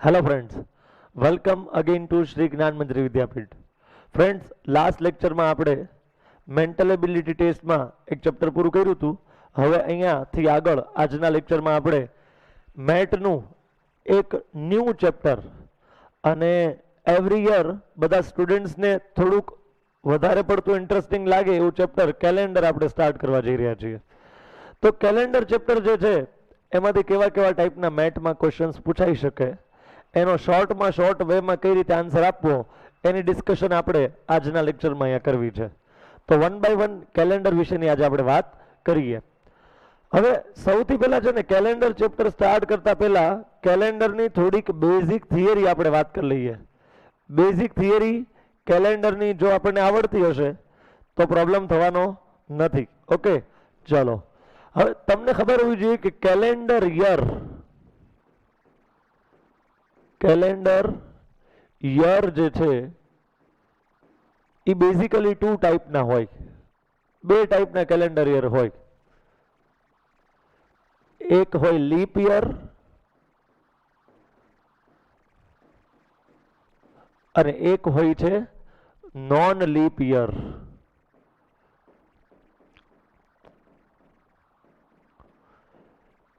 Hello friends, welcome again to Shri જ્ઞાન મંદિર વિદ્યાપીઠ. Friends, last લેક્ચરમાં આપણે મેન્ટલ એબિલિટી ટેસ્ટમાં એક ચેપ્ટર પૂરું કર્યું હતું. હવે અહીંયાથી આગળ આજના લેક્ચરમાં આપણે મેટનું એક ન્યૂ ચેપ્ટર અને એવરી યર બધા સ્ટુડન્ટ્સને થોડુંક વધારે પડતું ઇન્ટરેસ્ટિંગ લાગે એવું ચેપ્ટર કેલેન્ડર આપણે સ્ટાર્ટ કરવા જઈ રહ્યા છીએ. તો કેલેન્ડર ચેપ્ટર જે છે એમાંથી કેવા કેવા ટાઈપના મેથમાં ક્વેશ્ચન્સ પૂછાઈ શકે, એનો શોર્ટમાં શોર્ટ વેમાં કઈ રીતે આન્સર આપવો એની ડિસ્કશન આપણે આજના લેક્ચરમાં અહીંયા કરવી છે. તો વન બાય વન કેલેન્ડર વિશેની આજે આપણે વાત કરીએ. હવે સૌથી પહેલા છે ને કેલેન્ડર ચેપ્ટર સ્ટાર્ટ કરતા પહેલા કેલેન્ડરની થોડીક બેઝિક થિયરી આપણે વાત કરી લઈએ. બેઝિક થિયરી કેલેન્ડરની જો આપણને આવડતી હશે તો પ્રોબ્લેમ થવાનો નથી. ઓકે, ચલો. હવે તમને ખબર હોવી જોઈએ કે કેલેન્ડર યર જે છે એ બેઝિકલી ટુ ટાઈપના હોય. બે ટાઈપના કેલેન્ડર યર હોય. એક હોય લીપ યર અને એક હોય છે નોન લીપ યર.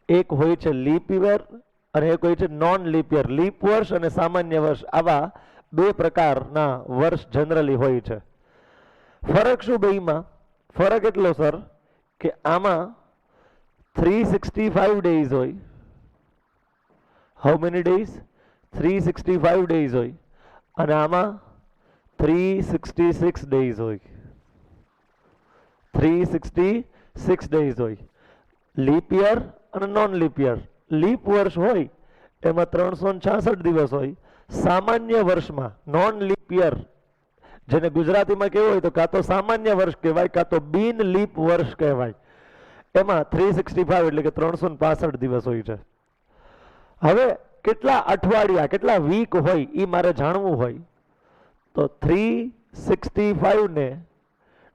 એક હોય છે લીપ યર અને એક હોય છે નોન લીપ યર. લીપ વર્ષ અને સામાન્ય વર્ષ, આવા બે પ્રકારના વર્ષ જનરલી હોય છે. ફરક શું બેમાં? ફરક એટલો સર કે આમાં 365 ડેઝ હોય. How many days? 365 ડેઝ હોય અને આમાં 366 ડેઝ હોય. 366 ડેઝ હોય. લીપ યર અને નોન લીપ યર. લીપ વર્ષ હોય એમાં 366 દિવસ હોય. સામાન્ય વર્ષમાં નોન લીપ યર, જેને ગુજરાતીમાં કેવું હોય તો કાં તો સામાન્ય વર્ષ કહેવાય કાં તો બિન લીપ વર્ષ કહેવાય, એમાં 365 એટલે કે 365 દિવસ હોય છે. હવે કેટલા અઠવાડિયા, કેટલા વીક હોય એ મારે જાણવું હોય તો 365 ને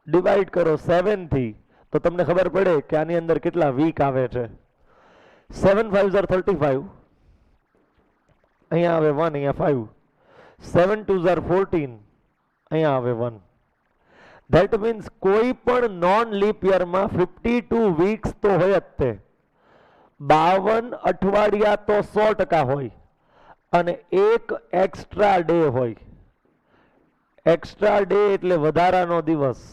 ડિવાઈડ કરો 7 થી તો તમને ખબર પડે કે આની અંદર કેટલા વીક આવે છે. 7 5 35, અહીંયા આવે 1, અહીંયા 5. 7 2 14, અહીંયા આવે 1. ધેટ મીન્સ કોઈ પણ નોન લીપ યરમાં 52 વીક્સ તો હોય જ તે. 52 અઠવાડિયા તો 100% હોય અને એક એક્સ્ટ્રા ડે હોય. એક્સ્ટ્રા ડે એટલે વધારાનો દિવસ,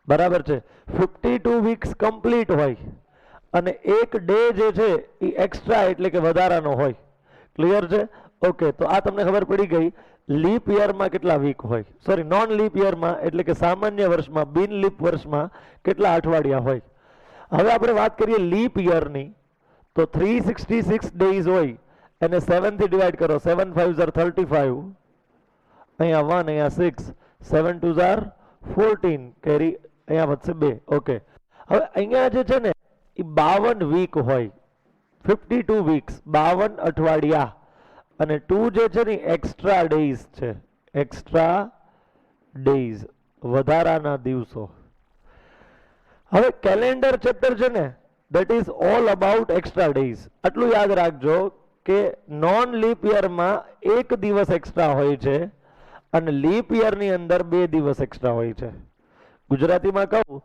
બરાબર છે. 52 વીક્સ કમ્પ્લીટ હોય અને એક ડે જે છે એ એક્સ્ટ્રા એટલે કે વધારાનો હોય. ક્લિયર છે? ઓકે, તો આ તમને ખબર પડી ગઈ. લીપ યરમાં કેટલા વીક હોય, સોરી નોન લીપ યરમાં એટલે કે સામાન્ય વર્ષમાં, બિન લીપ વર્ષમાં કેટલા અઠવાડિયા હોય. હવે આપણે વાત કરીએ લીપ યરની તો 366 ડેઝ હોય એને 7 થી ડિવાઈડ કરો. 7 5 35, અહીંયા 1, અહીંયા 6, 7 2 14, કેરી અહીંયા વધશે 2. ઓકે, હવે અહીંયા જે છે ને એ 52 વીક હોય. 52 વીક્સ, 52 અઠવાડિયા અને 2 જે છે ને એક્સ્ટ્રા ડેઝ છે. એક્સ્ટ્રા ડેઝ, વધારાના દિવસો. હવે કેલેન્ડર ચેપ્ટર છે ને that is all about extra days. આટલું યાદ રાખજો કે નોન લીપ યરમાં એક દિવસ એક્સ્ટ્રા હોય છે અને લીપ યરની અંદર 2 દિવસ એક્સ્ટ્રા હોય છે. ગુજરાતીમાં કહું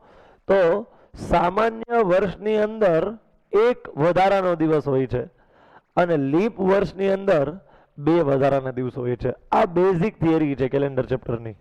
તો સામાન્ય વર્ષની અંદર એક વધારાનો દિવસ હોય છે અને લીપ વર્ષની અંદર 2 વધારાના દિવસો હોય છે. આ બેઝિક થિયરી છે કેલેન્ડર ચેપ્ટરની.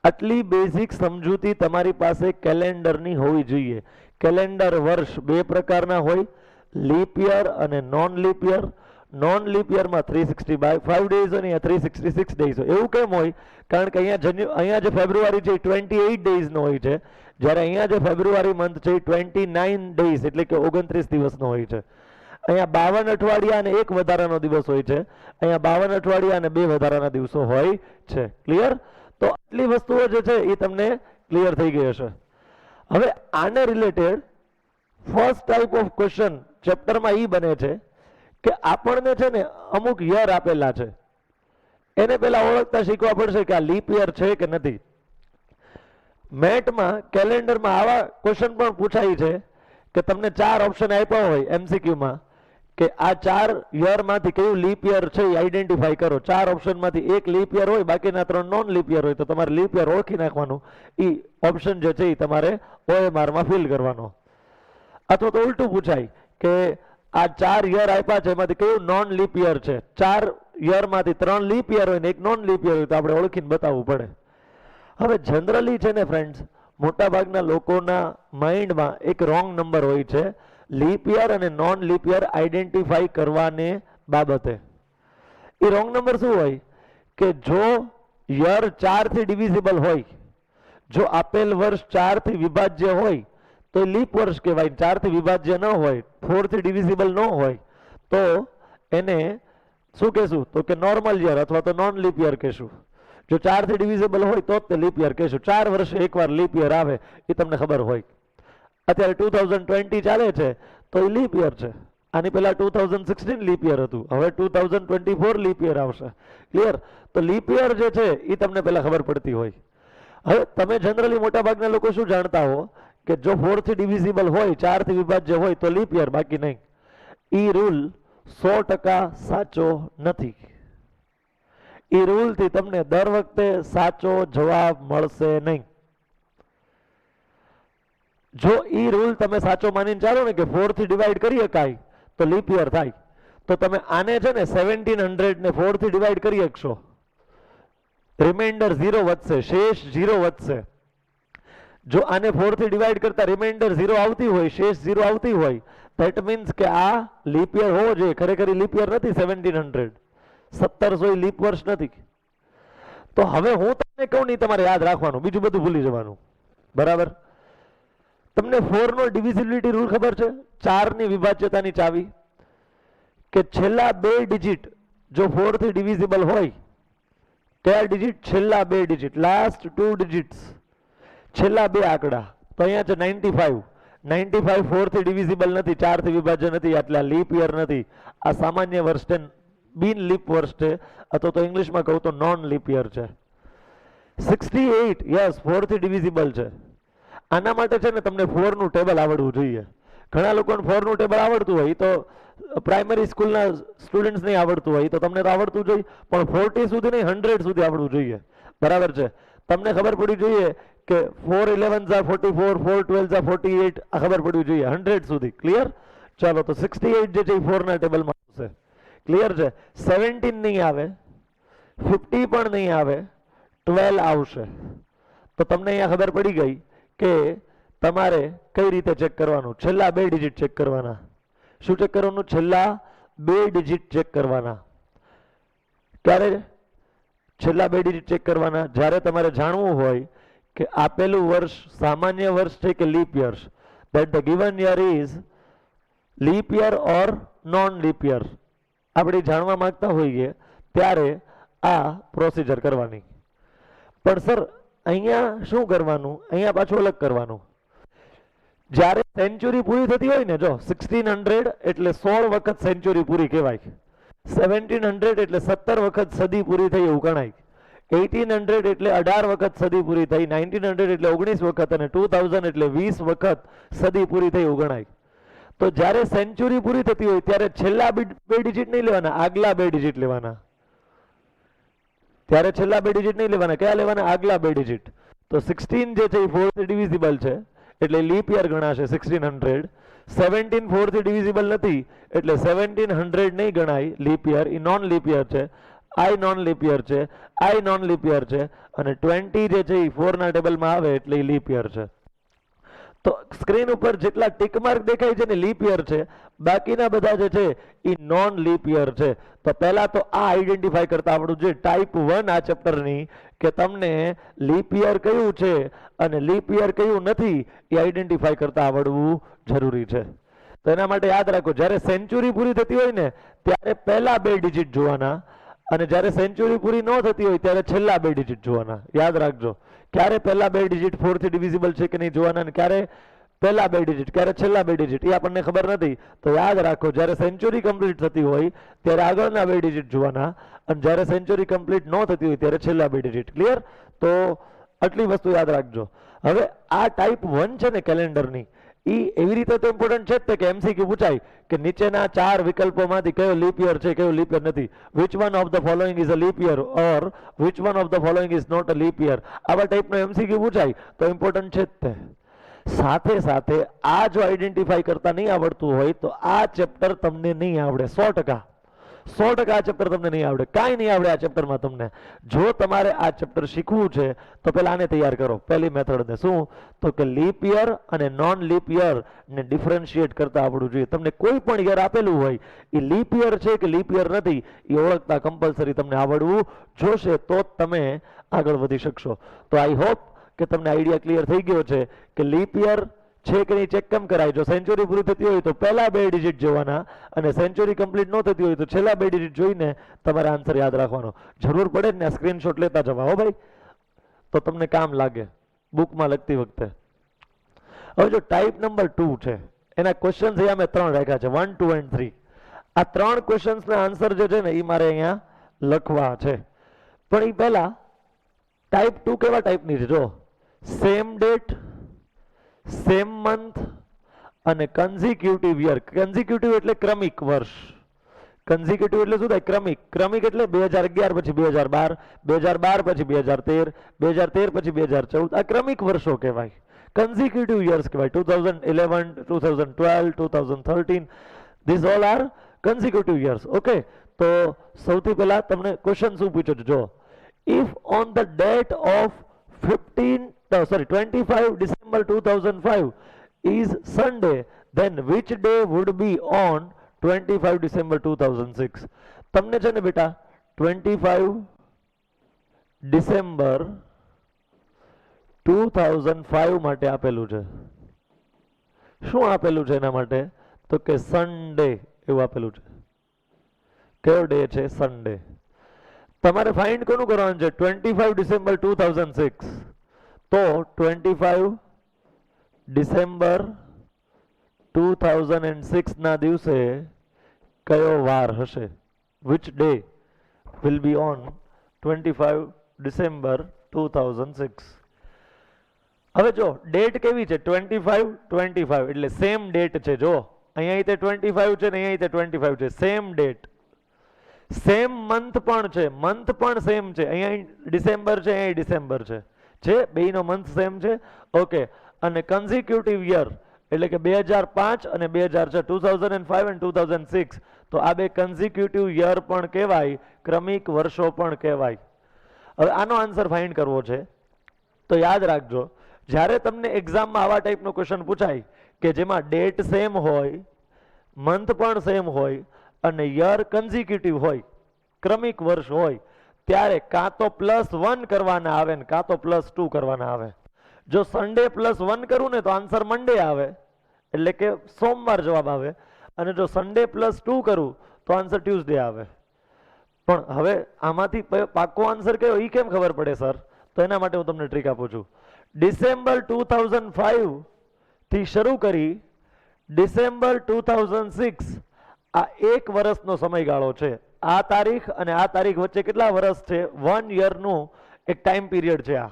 આટલી બેઝિક સમજૂતી તમારી પાસે કેલેન્ડરની હોવી જોઈએ. કેલેન્ડર વર્ષ બે પ્રકારના હોય, લીપ યર અને non leap year. Non leap યરમાં 365 ડેઝ અને 366 ડેઝ હોય. એવું કેમ હોય? કારણ કે અહીંયા જે ફેબ્રુઆરી છે એ 28 ડેઝનો હોય છે, જ્યારે અહીંયા જે ફેબ્રુઆરી મંથ છે એ 29 ડેઝ એટલે કે 29 દિવસનો હોય છે. અહીંયા 52 અઠવાડિયા અને 1 વધારાનો દિવસ હોય છે. અહીંયા 52 અઠવાડિયા અને 2 વધારાના દિવસો હોય છે. ક્લિયર? તો આટલી વસ્તુઓ જે છે એ તમને ક્લિયર થઈ ગઈ હશે. હવે આને related first type of question ચેપ્ટરમાં એ બને છે કે આપણને છે ને અમુક યર આપેલા છે, એને પહેલા ઓળખતા શીખવા પડશે કે આ લીપ યર છે કે નથી. મેટમાં કેલેન્ડરમાં આવા ક્વેશ્ચન પણ પૂછાય છે કે તમને 4 ઓપ્શન આપ્યા હોય એમસીક્યુમાં કે આ 4 યરમાંથી કયું લીપ યર છે એ આઈડેન્ટિફાઈ કરો. 4 ઓપ્શનમાંથી એક લીપ યર હોય, બાકીના 3 નોન લીપ યર હોય, તો તમારે લીપ યર ઓળખી નાખવાનું. એ ઓપ્શન જે છે એ તમારે OMR માં ફિલ કરવાનો. અથવા તો ઉલટું પૂછાય કે આ 4 યર આપ્યા છે એમાંથી કયું નોન લીપ યર છે. 4 યરમાંથી 3 લીપ યર હોય ને એક નોન લીપ યર હોય, તો આપણે ઓળખીને બતાવવું પડે. હવે જનરલી છે ને ફ્રેન્ડ્સ, મોટાભાગના લોકોના માઇન્ડમાં એક રોંગ નંબર હોય છે લીપ યર અને નોન લીપ યર આઈડેન્ટિફાઈ કરવાને બાબતે. એ રોંગ નંબર શું હોય કે જો યર 4 થી ડિવિઝિબલ હોય, જો આપેલ વર્ષ 4 થી વિભાજ્ય હોય તો લીપ વર્ષ કહેવાય. 4 થી વિભાજ્ય ન હોય, 4 થી ડિવિઝિબલ ન હોય, તો એને શું કહેશું? તો કે નોર્મલ યર અથવા તો નોન લીપ યર કહેશું. જો 4 થી ડિવિઝિબલ હોય તો જ તે લીપ યર કહેશું. 4 વર્ષે એકવાર લીપ યર આવે એ તમને ખબર હોય. અત્યારે 2020 ચાલે છે તો એ લીપ યર છે. આની પહેલા 2016 લીપ યર હતું, હવે 2024 લીપ યર આવશે. ક્લિયર? તો લીપ યર જે છે એ તમને પહેલા ખબર પડતી હોય. હવે તમે જનરલી મોટાભાગના લોકો શું જાણતા હો કે જો 4 થી ડિવિઝિબલ હોય, 4 થી વિભાજ્ય હોય તો લીપ યર, બાકી નહીં. ઈ રૂલ 100% સાચો નથી. એ રૂલથી તમને દર વખતે સાચો જવાબ મળશે નહીં. જો ઈ રૂલ તમે સાચો માનીને ચાલો ને કે 4 થી ડિવાઈડ કરી શકાય તો લીપ યર થાય, તો તમે આને છે ને 1700 ને 4 થી ડિવાઈડ કરી શકશો, રિમાઇન્ડર 0 વધશે, શેષ 0 વધશે. જો આને 4 થી ડિવાઈડ કરતા રિમાઇન્ડર 0 આવતી હોય, શેષ 0 આવતી હોય, ધેટ મીન્સ કે આ લીપ યર હોવો જોઈએ. ખરેખર લીપ યર નથી. 1700 1700 લીપ વર્ષ નથી. તો હવે હું તમને કહું નહીં, તમારે યાદ રાખવાનું, બીજું બધું ભૂલી જવાનું. બરાબર? તમને 4 નો ડિવિઝિબિલિટી રૂલ ખબર છે? 4 ની વિભાજ્યતાની ચાવી કે છેલ્લા 2 ડિજિટ જો 4 થી ડિવિઝિબલ હોય, કયા ડિજિટ? છેલ્લા 2 ડિજિટ, લાસ્ટ 2 ડિજિટ્સ, છેલ્લા 2 આંકડા. તો અહીંયા છે 95. 95 4 થી ડિવિઝિબલ નથી, 4 થી વિભાજ્ય નથી, એટલે આ લીપ યર નથી. આ સામાન્ય વર્ષ છે, બિન લીપ વર્ષ છે, અથવા તો ઇંગ્લિશમાં કહું તો નોન લીપ યર છે. 68 યસ 4 થી ડિવિઝિબલ છે. આના માટે છે ને તમને 4 નું ટેબલ આવડવું જોઈએ. ઘણા લોકોને 4 નું ટેબલ આવડતું હોય, તો પ્રાઇમરી સ્કૂલના સ્ટુડન્ટ્સ નહીં આવડતું હોય, તો તમને તો આવડતું જોઈએ, પણ 40 સુધી નહીં, 100 સુધી આવડવું જોઈએ. બરાબર છે? તમને ખબર પડવી જોઈએ કે 4 11s are 44, 4 12s are 48, આ ખબર પડવી જોઈએ 100 સુધી. ક્લિયર? ચાલો, તો 68 જે છે એ 4 ના ટેબલમાં આવશે. ક્લિયર છે? 17 નહીં આવે, 50 પણ નહીં આવે, 12 આવશે. તો તમને અહીંયા ખબર પડી ગઈ કે તમારે કઈ રીતે ચેક કરવાનું. છેલ્લા 2 ડિજિટ ચેક કરવાના. શું ચેક કરવાનું? છેલ્લા 2 ડિજિટ ચેક કરવાના. ક્યારે છેલ્લા 2 ડિજિટ ચેક કરવાના? જ્યારે તમારે જાણવું હોય કે આપેલું વર્ષ સામાન્ય વર્ષ છે કે leap year, that the given year is leap year or non leap year. આપણે જાણવા માંગતા હોઈએ ત્યારે આ પ્રોસિજર કરવાની. પણ સર અહીંયા શું કરવાનું? અહીંયા પાછું અલગ કરવાનું. જ્યારે સેન્ચુરી પૂરી થતી હોય ને, જો 1600 એટલે 16 વખત સેન્ચુરી પૂરી કહેવાય, 1700 એટલે 17 વખત સદી પૂરી થઈ એવું ગણાય, 1800 એટલે 18 વખત સદી પૂરી થઈ, 1900 એટલે 19 વખત, અને 2000 એટલે 20 વખત સદી પૂરી થઈ એવું ગણાય. તો જ્યારે સેન્ચુરી પૂરી થતી હોય ત્યારે છેલ્લા 2 ડિજિટ નહીં લેવાના, આગલા 2 ડિજિટ લેવાના. ત્યારે છેલ્લા 2 ડિજિટ નહીં લેવાના, કયા લેવાના? આગલા 2 ડિજિટ. તો 16 જે છે એ 4 થી ડિવિઝિબલ છે એટલે લીપ યર ગણાશે 1600. 17 4 થી ડિવિઝિબલ નથી એટલે 1700 નહીં ગણાય લીપ યર, એ નોન લીપ યર છે. આઈ નોન લીપ યર છે, આઈ નોન લીપ યર છે, અને 20 જે છે એ 4 ના ટેબલમાં આવે એટલે એ લીપ યર છે. તો સ્ક્રીન ઉપર જેટલા ટિક માર્ક દેખાય છે ને લીપ યર છે, બાકીના બધા જે છે એ નોન લીપ યર છે. તો પહેલા તો આ આઈડેન્ટિફાઈ કરતા આવડવું જોઈએ, ટાઈપ 1 આ ચેપ્ટરની, કે તમને લીપ યર કયું છે અને લીપ યર કયું નથી એ આઈડેન્ટિફાઈ કરતા આવડવું જરૂરી છે. તો એના માટે યાદ રાખો, જ્યારે સેન્ચુરી પૂરી થતી હોય ને ત્યારે પહેલા 2 ડિજિટ જોવાના, અને જ્યારે સેન્ચુરી પૂરી ન થતી હોય ત્યારે છેલ્લા 2 ડિજિટ જોવાના. યાદ રાખજો, ક્યારે પહેલા 2 ડિજિટ 4 થી ડિવિઝિબલ છે કે નહીં જોવાના, અને ક્યારે પહેલા 2 ડિજિટ, ક્યારે છેલ્લા 2 ડિજિટ, એ આપણને ખબર નથી. તો યાદ રાખો, જ્યારે સેન્ચુરી કમ્પ્લીટ થતી હોય ત્યારે આગળના 2 ડિજિટ જોવાના, અને જ્યારે સેન્ચુરી કમ્પ્લીટ ન થતી હોય ત્યારે છેલ્લા 2 ડિજિટ. ક્લિયર? તો આટલી વસ્તુ યાદ રાખજો. હવે આ ટાઈપ 1 છે ને કેલેન્ડરની, ઈ એવી રીતે તો ઇમ્પોર્ટન્ટ છે જ તે કે એમસીક્યુ પૂછાય કે નીચેના 4 વિકલ્પોમાંથી કયો લીપ યર છે કયો લીપ યર નથી, which one of the following is a leap year or which one of the following is not a leap year, આવા ટાઈપનો એમસીક્યુ પૂછાય તો ઇમ્પોર્ટન્ટ છે જ તે. સાથે સાથે આ જો આઈડેન્ટિફાઈ કરતા નહીં આવડતું હોય તો આ ચેપ્ટર તમને નહીં આવડે 100%. 100% આ ચેપ્ટર તમને નહીં આવડે, કાંઈ નહીં આવડે આ ચેપ્ટરમાં તમને. જો તમારે આ ચેપ્ટર શીખવું છે તો પહેલા આને તૈયાર કરો, પહેલી મેથડને. શું તો કે લીપ યર અને નોન લીપ યર ને ડિફરન્શિએટ કરતા આવડવું જોઈએ. તમને કોઈ પણ યર આપેલું હોય એ લીપ યર છે કે લીપ યર નથી એ ઓળખતા કમ્પલસરી તમને આવડવું જોશે, તો જ તમે આગળ વધી શકશો. તો આઈ હોપ કે તમને આઈડિયા ક્લિયર થઈ ગયો છે કે લીપ યર છે કે નહીં ચેક કેમ કરાય. જો સેન્ચુરી પૂરી થતી હોય તો પહેલા 2 ડિજિટ જોવાના, અને સેન્ચુરી કમ્પ્લીટ ન થતી હોય તો છેલ્લા 2 ડિજિટ જોઈને તમારે આન્સર યાદ રાખવાનો. જરૂર પડે ને સ્ક્રીનશોટ લેતા જવા હો ભાઈ, તો તમને કામ લાગે બુકમાં લખતી વખતે. હવે જો ટાઈપ નંબર 2 છે એના ક્વેશ્ચન્સ અહીંયા મેં 3 રાખ્યા છે, 1, 2 and 3. આ 3 ક્વેશ્ચન્સના આન્સર જે છે ને એ મારે અહીંયા લખવા છે. પણ એ પહેલા ટાઈપ 2 કેવા ટાઈપની છે જો, સેમ ડેટ, સેમ મંથ અને કન્ઝિક્યુટિવ યર. કન્ઝિક્યુટિવ એટલે ક્રમિક વર્ષ. કન્ઝિક્યુટિવ એટલે શું થાય? ક્રમિક. ક્રમિક એટલે 2011 પછી 2012, 2012 પછી 2013, 2013 પછી 2014. આ ક્રમિક વર્ષો કહેવાય, કન્ઝિક્યુટિવ યર્સ કહેવાય. 2011, 2012, 2013, this all are consecutive years. Okay, તો સૌથી પહેલા તમને ક્વેશ્ચન શું પૂછ્યો છે જો, if on the date of 25 December 2005 is Sunday, then which day would be on 25 December 2006? તમને છે ને બેટા 25 ડિસેમ્બર 2005 માટે આપેલું છે. શું આપેલું છે એના માટે? તો કે સન્ડે એવું આપેલું છે. કયો ડે છે? સન્ડે. તમારે ફાઇન્ડ કોનું કરવાનું છે? 25 ડિસેમ્બર 2006. તો 25 ડિસેમ્બર 2006 ના દિવસે કયો વાર હશે? which day will be on 25 December 2006? હવે જો ડેટ કેવી છે? 25 એટલે સેમ ડેટ છે. જો અહીંયા તે 25 છે ને અહીંયા તે 25 છે, સેમ ડેટ. સેમ મંથ પણ છે, મંથ પણ સેમ છે. અહીંયા ડિસેમ્બર છે, અહીંયા ડિસેમ્બર છે, બેયનો મંથ સેમ છે. ઓકે, અને કન્ઝિક્યુટિવ યર એટલે કે 2005 અને 2006, 2005 અને 2006. તો આ બે કન્ઝિક્યુટિવ યર પણ કહેવાય, ક્રમિક વર્ષો પણ કહેવાય. હવે આનો આન્સર ફાઇન્ડ કરવો છે તો યાદ રાખજો, જ્યારે તમને એક્ઝામમાં આવા ટાઈપનો ક્વેશ્ચન પૂછાય કે જેમાં ડેટ સેમ હોય, મંથ પણ સેમ હોય અને યર કન્ઝિક્યુટિવ હોય, ક્રમિક વર્ષ હોય, ત્યારે કાં તો +1 કરવાના આવે ને કાં તો +2 કરવાના આવે. જો સન્ડે +1 કરું ને તો આન્સર મંડે આવે, એટલે કે સોમવાર જવાબ આવે. અને જો સન્ડે +2 કરું તો આન્સર ટ્યુઝડે આવે. પણ હવે આમાંથી પાક્કો આન્સર કયો એ કેમ ખબર પડે સર? તો એના માટે હું તમને ટ્રીક આપું છું. ડિસેમ્બર 2005 થી શરૂ કરી ડિસેમ્બર 2006 આ 1 વર્ષનો સમયગાળો છે. આ તારીખ અને આ તારીખ વચ્ચે કેટલા વર્ષ છે? 1 યરનું એક ટાઈમ પીરિયડ છે. આ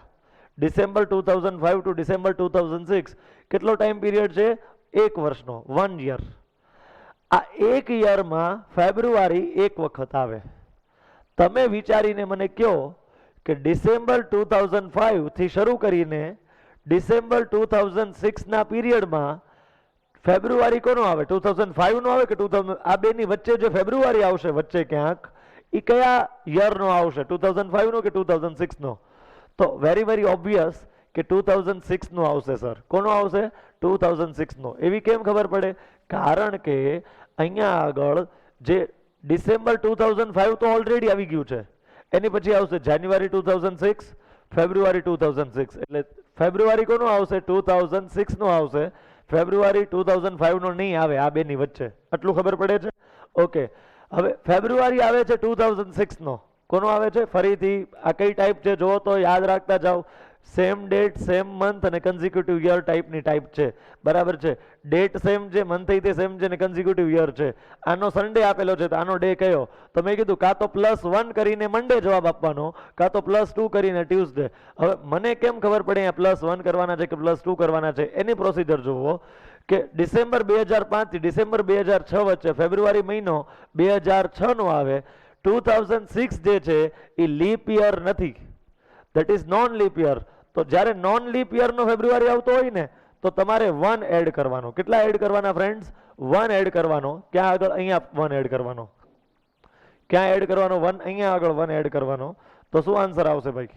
ડિસેમ્બર 2005 ટુ ડિસેમ્બર 2006 કેટલો ટાઈમ પીરિયડ છે? 1 વર્ષનો, 1 યર. આ 1 યરમાં ફેબ્રુઆરી 1 વખત આવે. તમે વિચારીને મને કહો કે ડિસેમ્બર 2005 થી શરૂ કરીને ડિસેમ્બર 2006 ના પીરિયડમાં ફેબ્રુઆરી કોનો આવે? 2005 નો આવે કે 2000? આ બેની વચ્ચે જે ફેબ્રુઆરી આવશે વચ્ચે ક્યાંક, એ કયા યરનો આવશે? 2005 નો કે 2006 નો? તો વેરી ઓબ્વિયસ કે 2006 નો આવશે સર. કોનો આવશે? 2006 નો. એવી કેમ ખબર પડે? કારણ કે અહીંયા આગળ જે ડિસેમ્બર 2005 તો ઓલરેડી આવી ગયું છે, એની પછી આવશે જાન્યુઆરી 2006, ફેબ્રુઆરી 2006. એટલે ફેબ્રુઆરી કોનો આવશે? 2006 નો આવશે. ફેબ્રુઆરી 2005 નો નહીં આવે આ બેની વચ્ચે. આટલું ખબર પડે છે? ઓકે, હવે ફેબ્રુઆરી આવે છે 2006 નો. કોનો આવે છે? ફરીથી આ કઈ ટાઈપ છે જોવો તો યાદ રાખતા જાઓ. સેમ ડેટ, સેમ મંથ અને કન્ઝિક્યુટિવ યર ટાઈપની ટાઈપ છે. બરાબર છે? ડેટ સેમ છે, મંથ તે સેમ છે અને કન્ઝિક્યુટિવ યર છે. આનો સન્ડે આપેલો છે તો આનો ડે કયો? તો મેં કીધું કાં તો +1 કરીને મંડે જવાબ આપવાનો, કાં તો +2 કરીને ટ્યુઝડે. હવે મને કેમ ખબર પડે અહીંયા +1 કરવાના છે કે +2 કરવાના છે? એની પ્રોસિજર જુઓ કે ડિસેમ્બર 2005 થી ડિસેમ્બર 2006 વચ્ચે ફેબ્રુઆરી મહિનો 2006 નો આવે. 2006 જે છે એ લીપ યર નથી, that is non leap year. તો જ્યારે નોન લીપ યર નો ફેબ્રુઆરી આવતો હોય ને તો તમારે 1 એડ કરવાનો. કેટલા એડ કરવાના ફ્રેન્ડ્સ? 1 એડ કરવાનો. ક્યાં આગળ? અહીંયા 1 એડ કરવાનો. ક્યાં એડ કરવાનો? 1 અહીંયા આગળ 1 એડ કરવાનો. તો શું આન્સર આવશે ભાઈ?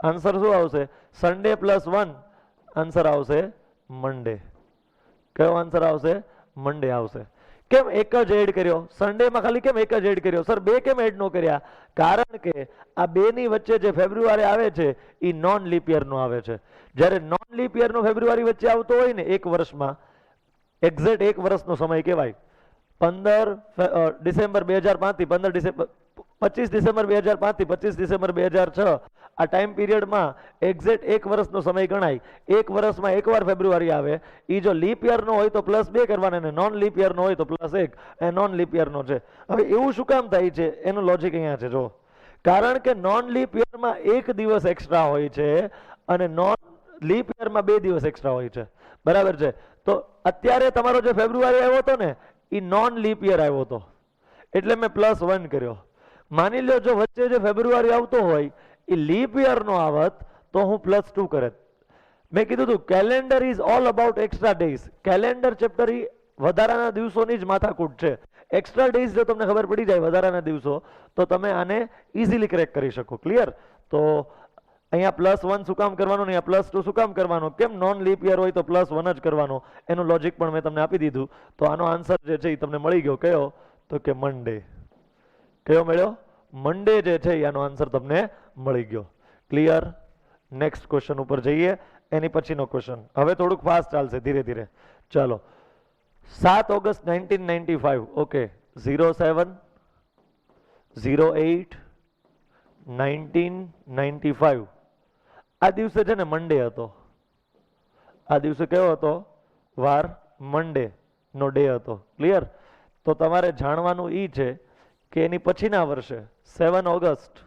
આન્સર શું આવશે? સન્ડે પ્લસ 1 આન્સર આવશે મંડે. કયો આન્સર આવશે? મંડે આવશે. કેમ એક જ એડ કર્યો? સન્ડેમાં ખાલી કેમ એક જ એડ કર્યો? સર બે કેમ એડ નો કર્યા? કારણ કે આ બે ની વચ્ચે જે ફેબ્રુઆરી આવે છે એ નોન લીપ યર નો આવે છે. જ્યારે નોન લીપ યર નો ફેબ્રુઆરી વચ્ચે આવતો હોય ને એક વર્ષમાં, એક્ઝેક્ટ એક વર્ષનો સમય કહેવાય. 15 ડિસેમ્બર 2005 થી 25 ડિસેમ્બર 2005 થી 25 ડિસેમ્બર 2006 આ ટાઈમ પીરિયડમાં એક્ઝેક્ટ એક વર્ષનો સમય ગણાય. એક વર્ષમાં એકવાર ફેબ્રુઆરી આવે. એ જો લીપ યરનો હોય તો +2 કરવાના, અને નોન લીપ યરનો હોય તો +1. એ નોન લીપ યરનો છે. હવે એવું શું કામ થાય છે એનું લોજિક અહીંયા છે. જો, કારણ કે નોન લીપ યરમાં એક દિવસ એક્સ્ટ્રા હોય છે અને નોન લીપ યરમાં 2 દિવસ એક્સ્ટ્રા હોય છે. બરાબર છે? તો અત્યારે તમારો જે ફેબ્રુઆરી આવ્યો હતો ને એ નોન લીપ યર આવ્યો હતો, એટલે મેં +1 કર્યો. માની લો જો વચ્ચે જે ફેબ્રુઆરી આવતો હોય એ લીપ યર નો આવત તો હું +2 કરત. મેં કીધું હતું calendar is all about extra days. Calendar chapter એ વધારાના દિવસોની જ માથાકૂટ છે. એક્સ્ટ્રા ડેઝ જો તમને ખબર પડી જાય વધારાના દિવસો તો તમે આને ઇઝીલી ક્રેક કરી શકો. ક્લિયર? તો અહીંયા +1 શું કામ કરવાનું, અહીંયા +2 શું કામ કરવાનું? કેમ? નોન લીપ યર હોય તો +1 જ કરવાનો. એનું લોજિક પણ મેં તમને આપી દીધું. તો આનો આન્સર જે છે એ તમને મળી ગયો. કયો? તો કે મંડે. કયો મળ્યો? મંડે જે છે એનો આન્સર તમને મળી ગયો. ક્લિયર? નેક્સ્ટ ક્વેશ્ચન ઉપર જઈએ. એની પછીનો ક્વેશ્ચન હવે થોડુંક ફાસ્ટ ચાલશે, ધીરે ધીરે. ચાલો, 7 ઓગસ્ટ 1995. ઓકે, 07 08 1995 આ દિવસે છે ને મંડે હતો. આ દિવસે કયો હતો? વાર મંડે નો ડે હતો. ક્લિયર? તો તમારે જાણવાનું ઈ છે કે એની પછીના વર્ષે 7 ઓગસ્ટ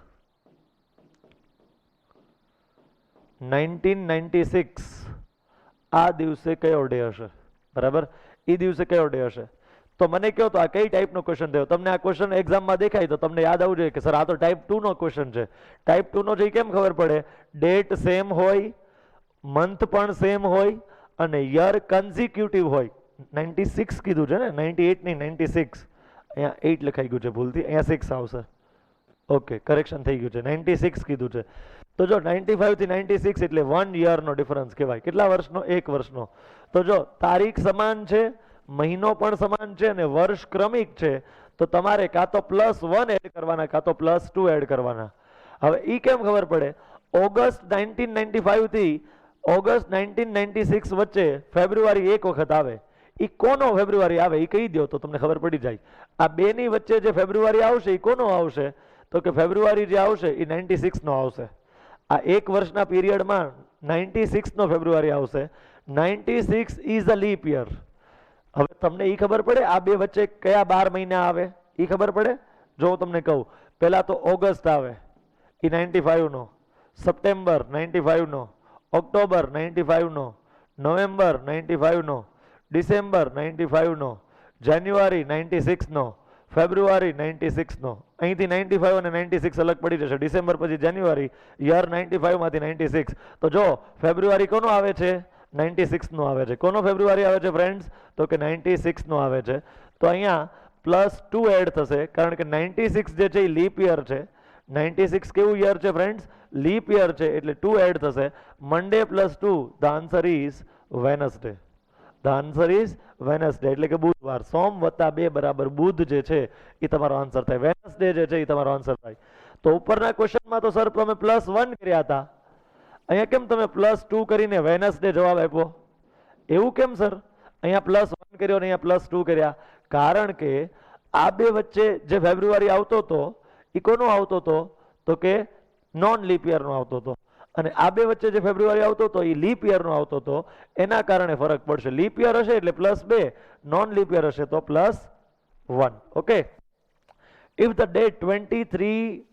1996 આ દિવસે કયો ડે હશે? બરાબર? એ દિવસે કયો ડે હશે? તો મને કહો તો આ કઈ ટાઈપનો ક્વેશ્ચન થયો? તમને આ ક્વેશ્ચન એક્ઝામમાં દેખાય તો તમને યાદ આવવું જોઈએ કે સર આ તો ટાઈપ 2 નો ક્વેશ્ચન છે. ટાઈપ 2 નો છે કેમ ખબર પડે? ડેટ સેમ હોય, મંથ પણ સેમ હોય અને યર કન્ઝિક્યુટિવ હોય. 96 કીધું છે ને, 98 નહીં 96. અહીંયા 8 લખાઈ ગયું છે ભૂલથી, અહીંયા 6 આવશે. ઓકે, કરેક્શન થઈ ગયું છે. 96 કીધું છે. તો જો 95 થી 96 એટલે 1 યરનો ડિફરન્સ કહેવાય. કેટલા વર્ષનો? 1 વર્ષનો. તો જો તારીખ સમાન છે, મહિનો પણ સમાન છે અને વર્ષ ક્રમિક છે, તો તમારે કાં તો +1 એડ કરવાના કાં તો +2 એડ કરવાના. હવે ઈ કેમ ખબર પડે? ઓગસ્ટ 1995 થી ઓગસ્ટ 1996 વચ્ચે ફેબ્રુઆરી એક વખત આવે. એ કોનો ફેબ્રુઆરી આવે એ કહી દો તો તમને ખબર પડી જાય. આ બે ની વચ્ચે જે ફેબ્રુઆરી આવશે એ કોનો આવશે? તો કે ફેબ્રુઆરી જે આવશે એ 96 નો આવશે. આ એક વર્ષના પીરિયડમાં 96 નો ફેબ્રુઆરી આવશે. 96 ઇઝ અ લીપ યર. હવે તમને એ ખબર પડે આ બે વચ્ચે કયા 12 મહિના આવે એ ખબર પડે? જો હું તમને કહું, પહેલા તો ઓગસ્ટ આવે એ 95 નો, સપ્ટેમ્બર 95 નો, ઓક્ટોબર 95 નો, નવેમ્બર 95 નો, ડિસેમ્બર 95 નો, જાન્યુઆરી 96 નો, ફેબ્રુઆરી 96 નો. અહીંથી 95 અને 96 અલગ પડી જશે. ડિસેમ્બર પછી જાન્યુઆરી, યર 95 માંથી 96. તો જો ફેબ્રુઆરી કોનો આવે છે? 96 નો આવે છે. કોનો ફેબ્રુઆરી આવે છે ફ્રેન્ડ્સ? તો કે 96 નો આવે છે. તો અહીંયા +2 એડ થશે કારણ કે 96 જે છે એ લીપ યર છે. 96 કેવું યર છે ફ્રેન્ડ્સ? લીપ યર છે, એટલે 2 એડ થશે. મંડે +2, the answer is Wednesday. The answer is Wednesday, એટલે કે બુધવાર. સોમ વત્તા 2 બરાબર બુધ જે છે એ તમારો આન્સર થાય. વેનસડે જે છે એ તમારો આન્સર થાય. તો ઉપરના ક્વેશ્ચનમાં તો સર તમે +1 કર્યા હતા, અહીંયા કેમ તમે +2 કરીને વેનસડે જવાબ આપ્યો? એવું કેમ સર? અહીંયા +1 કર્યો ને અહીંયા +2 કર્યા? કારણ કે આ બે વચ્ચે જે ફેબ્રુઆરી આવતો હતો એ કોનો આવતો હતો? તો કે નોન લીપ યર નો આવતો હતો. અને આ બે વચ્ચે જે ફેબ્રુઆરી આવતો હતો એ લીપ યર નો આવતો હતો. એના કારણે ફરક પડશે. લીપ યર હશે એટલે +2, નોન લીપ યર હશે તો +1. Okay. If the date 23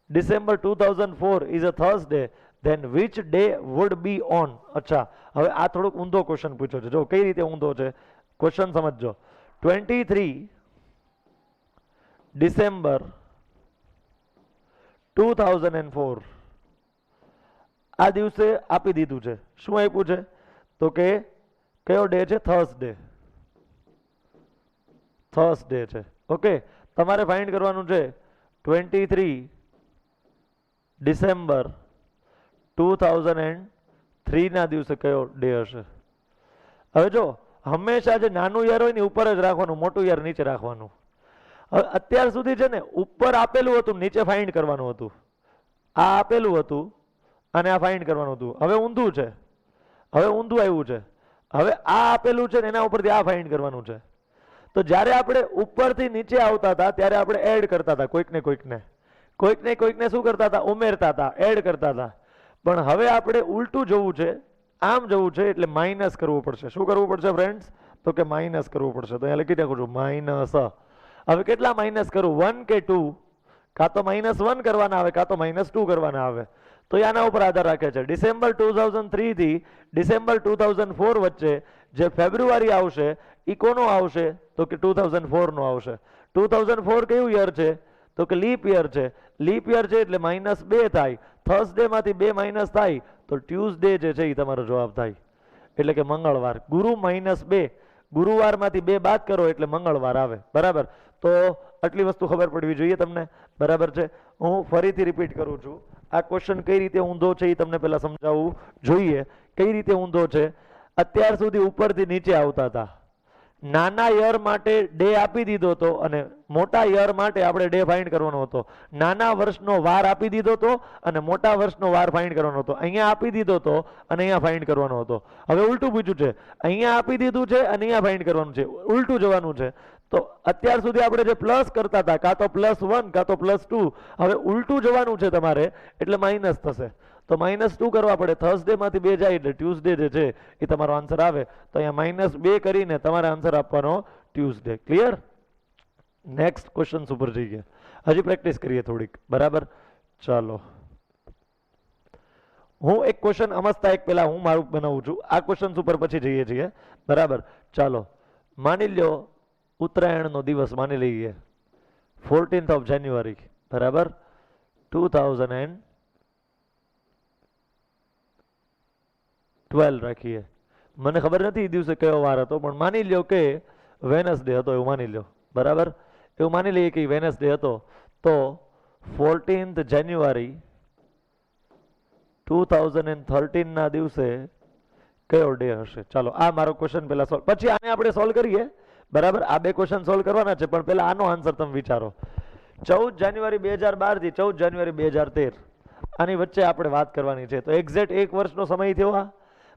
December 2004 is a Thursday, then which day would be on? અચ્છા, હવે આ થોડોક ઊંધો ક્વેશ્ચન પૂછ્યો છે. જો કઈ રીતે ઊંધો છે ક્વેશ્ચન સમજજો. 23 ડિસેમ્બર 2004 આ દિવસે આપી દીધું છે. શું આપ્યું છે? તો કે કયો ડે છે? થર્સડે. થર્સડે છે. ઓકે, તમારે ફાઇન્ડ કરવાનું છે 23 ડિસેમ્બર 2003 ના દિવસે કયો ડે હશે. હવે જો હંમેશા જે નાનું યર હોય ને ઉપર જ રાખવાનું, મોટું યર નીચે રાખવાનું. હવે અત્યાર સુધી છે ને ઉપર આપેલું હતું, નીચે ફાઇન્ડ કરવાનું હતું. આ આપેલું હતું અને આ ફાઇન્ડ કરવાનું હતું. હવે ઊંધું છે, હવે ઊંધું આવ્યું છે. હવે આ આપેલું છે ને એના ઉપરથી આ ફાઇન્ડ કરવાનું છે. તો જ્યારે આપણે ઉપરથી નીચે આવતા હતા ત્યારે આપણે એડ કરતા હતા કોઈકને કોઈકને શું કરતા હતા? ઉમેરતા હતા, એડ કરતા હતા. પણ હવે આપણે ઉલટું જવું છે, આમ જવું છે, એટલે માઇનસ કરવું પડશે. શું કરવું પડશે ફ્રેન્ડ્સ? તો કે માઇનસ કરવું પડશે. તો અહીંયા લખી નાખું છું માઇનસ. હવે કેટલા માઇનસ કરું? 1 કે 2? કાં તો -1 કરવાના આવે, કાં તો -2 કરવાના આવે. તો આના ઉપર આધાર રાખે છે. ડિસેમ્બર 2003 થી ડિસેમ્બર 2004 વચ્ચે જે ફેબ્રુઆરી આવશે એ કોનો આવશે? તો કે 2004 નો આવશે. 2004 કયું યર છે? તો કે લીપ યર છે. લીપ યર છે એટલે -2 થાય. થર્સડે માંથી 2 માઇનસ થાય તો ટ્યુઝડે જે છે એ તમારો જવાબ થાય, એટલે કે મંગળવાર. ગુરુ -2, ગુરુવારમાંથી 2 બાદ કરો એટલે મંગળવાર આવે. બરાબર? તો આટલી વસ્તુ ખબર પડવી જોઈએ તમને. બરાબર છે? હું ફરીથી રિપીટ કરું છું. આ ક્વેશ્ચન કઈ રીતે ઊંધો છે એ તમને પહેલા સમજાવવું જોઈએ. કઈ રીતે ઊંધો છે? અત્યાર સુધી ઉપરથી નીચે આવતા હતા. નાના યર માટે ડે આપી દીધો હતો અને મોટા યર માટે આપણે ડે ફાઇન્ડ કરવાનો હતો. નાના વર્ષનો વાર આપી દીધો હતો અને મોટા વર્ષનો વાર ફાઇન્ડ કરવાનો હતો. અહીંયા આપી દીધો હતો અને અહીંયા ફાઇન્ડ કરવાનો હતો. હવે ઉલટું પૂછ્યું છે. અહીંયા આપી દીધું છે અને અહીંયા ફાઇન્ડ કરવાનું છે. ઉલટું જવાનું છે. તો અત્યાર સુધી આપણે જે પ્લસ કરતા હતા, કાં તો +1 કાં તો +2, હવે ઉલટું જવાનું છે તમારે, એટલે માઇનસ થશે. તો -2 કરવા પડે. થર્સડે માંથી 2 જાય એટલે ટ્યુઝડે જે છે એ તમારો આન્સર આવે. તો અહીંયા -2 કરીને તમારે આન્સર આપવાનો ટ્યુઝડે. ક્લિયર? નેક્સ્ટ ક્વેશ્ચન ઉપર જઈએ. હજી પ્રેક્ટિસ કરીએ થોડીક. બરાબર? ચાલો, હું એક ક્વેશ્ચન સમજતા એક પહેલા હું મારું બનાવું છું. આ ક્વેશ્ચન ઉપર પછી જઈએ છીએ. બરાબર? ચાલો, માની લો ઉત્તરાયણનો દિવસ માની લઈએ 14th of January. બરાબર? 2012 રાખીએ. મને ખબર નથી એ દિવસે કયો વાર હતો, પણ માની લ્યો કે વેનસડે હતો એવું માની લ્યો. બરાબર? એવું માની લઈએ કે વેનસડે હતો. તો 14th January 2013 ના દિવસે કયો ડે હશે? ચાલો, આ મારો ક્વેશ્ચન પહેલા સોલ્વ, પછી આને આપણે સોલ્વ કરીએ. બરાબર? આ 2 ક્વેશ્ચન સોલ્વ કરવાના છે, પણ પહેલા આનો આન્સર તમે વિચારો. 14 જાન્યુઆરી 2012 થી 14 જાન્યુઆરી 2013 આની વચ્ચે આપણે વાત કરવાની છે. તો એક્ઝેક્ટ 1 વર્ષનો સમય થયો. આ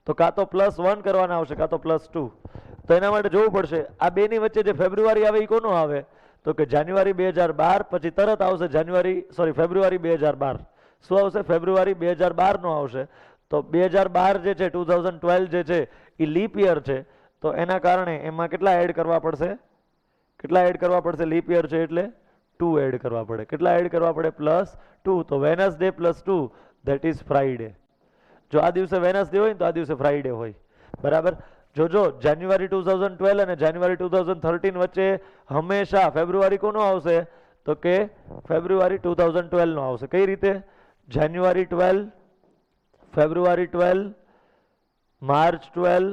તો કાં તો +1 કરવાના આવશે, કાં તો +2. તો એના માટે જોવું પડશે આ 2 ની વચ્ચે જે ફેબ્રુઆરી આવે એ કોનો આવે? તો કે જાન્યુઆરી 2012, પછી તરત આવશે ફેબ્રુઆરી 2012. શું આવશે? ફેબ્રુઆરી 2012 નો આવશે. તો 2012 જે છે 2012 જે છે એ લીપ યર છે. તો એના કારણે એમાં કેટલા એડ કરવા પડશે? કેટલા એડ કરવા પડશે? લીપ યર છે એટલે 2 એડ કરવા પડે. કેટલા એડ કરવા પડે? +2. તો વેનસડે +2 ધેટ ઇઝ ફ્રાઈડે. જો આ દિવસે વેનસડે હોય ને તો આ દિવસે ફ્રાઈડે હોય. બરાબર? જોજો, જાન્યુઆરી 2012 અને જાન્યુઆરી 2013 વચ્ચે હંમેશા ફેબ્રુઆરી કોનો આવશે? તો કે ફેબ્રુઆરી 2012 નો આવશે. કઈ રીતે? જાન્યુઆરી 12, ફેબ્રુઆરી 12, માર્ચ 12,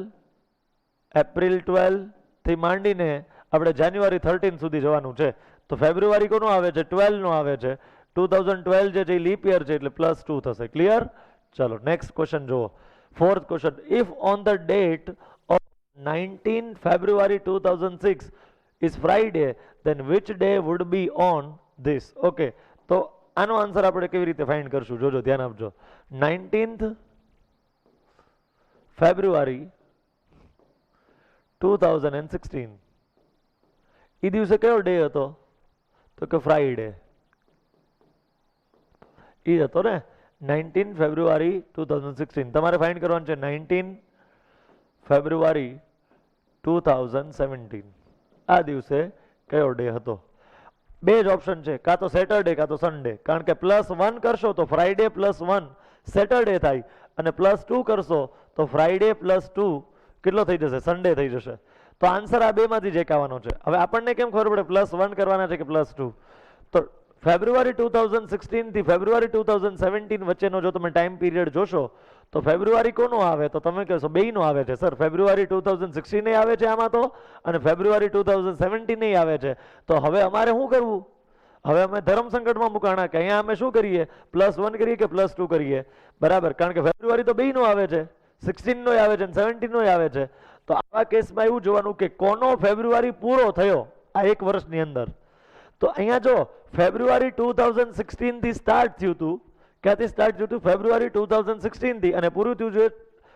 એપ્રિલ 12 થી માંડીને આપણે જાન્યુઆરી 13 સુધી જવાનું છે. તો ફેબ્રુઆરી કોનો આવે છે? 12 નો આવે છે. 2012 જે છે લીપ યર છે એટલે +2 થશે. ક્લિયર? ચલો, નેક્સ્ટ ક્વેશ્ચન જુઓ. 4th question. If on the date of 19 February 2006 is Friday, then which day would be on this? Okay, તો આનો આન્સર આપણે કેવી રીતે ફાઇન્ડ કરશું? જોજો, ધ્યાન આપજો. 19th February 2016 એ દિવસે કયો ડે હતો? તો કે ફ્રાઈડે. એ હતો ને 19 February 2016. તમારે ફાઇન્ડ કરવાનું છે 19 February 2017. આ દિવસે કયો ડે હતો? 2 જ ઓપ્શન છે, કાં તો સેટરડે કાં તો સન્ડે. કારણ કે +1 કરશો તો ફ્રાઈડે +1 સેટરડે થાય અને +2 કરશો તો ફ્રાઈડે +2 કેટલો થઈ જશે? સન્ડે થઈ જશે. તો આન્સર આ બેમાંથી જ એક આવવાનો છે. હવે આપણને કેમ ખબર પડે +1 કરવાના છે કે +2? તો ફેબ્રુઆરી 2016 થી ફેબ્રુઆરી 2017 વચ્ચેનો જો તમે ટાઈમ પીરિયડ જોશો તો ફેબ્રુઆરી કોનો આવે? તો તમે કહેશો બેયનો આવે છે સર. ફેબ્રુઆરી 2016 આવે છે આમાં તો, અને ફેબ્રુઆરી 2017 આવે છે. તો હવે અમારે શું કરવું? હવે અમે ધર્મ સંકટમાં મુકાણા કે અહીંયા અમે શું કરીએ? +1 કરીએ કે +2 કરીએ? બરાબર, કારણ કે ફેબ્રુઆરી તો બેયનો આવે છે, 16 નો આવે છે અને 17 નો આવે છે. તો આવા કેસમાં એવું જોવાનું કે કોનો ફેબ્રુઆરી પૂરો થયો આ એક વર્ષની અંદર. તો અહીંયા જો ફેબ્રુઆરી 2016 થી સ્ટાર્ટ થયું હતું, ક્યાંથી સ્ટાર્ટ થયું હતું? ફેબ્રુઆરી 2016 થી, અને પૂરું થયું છે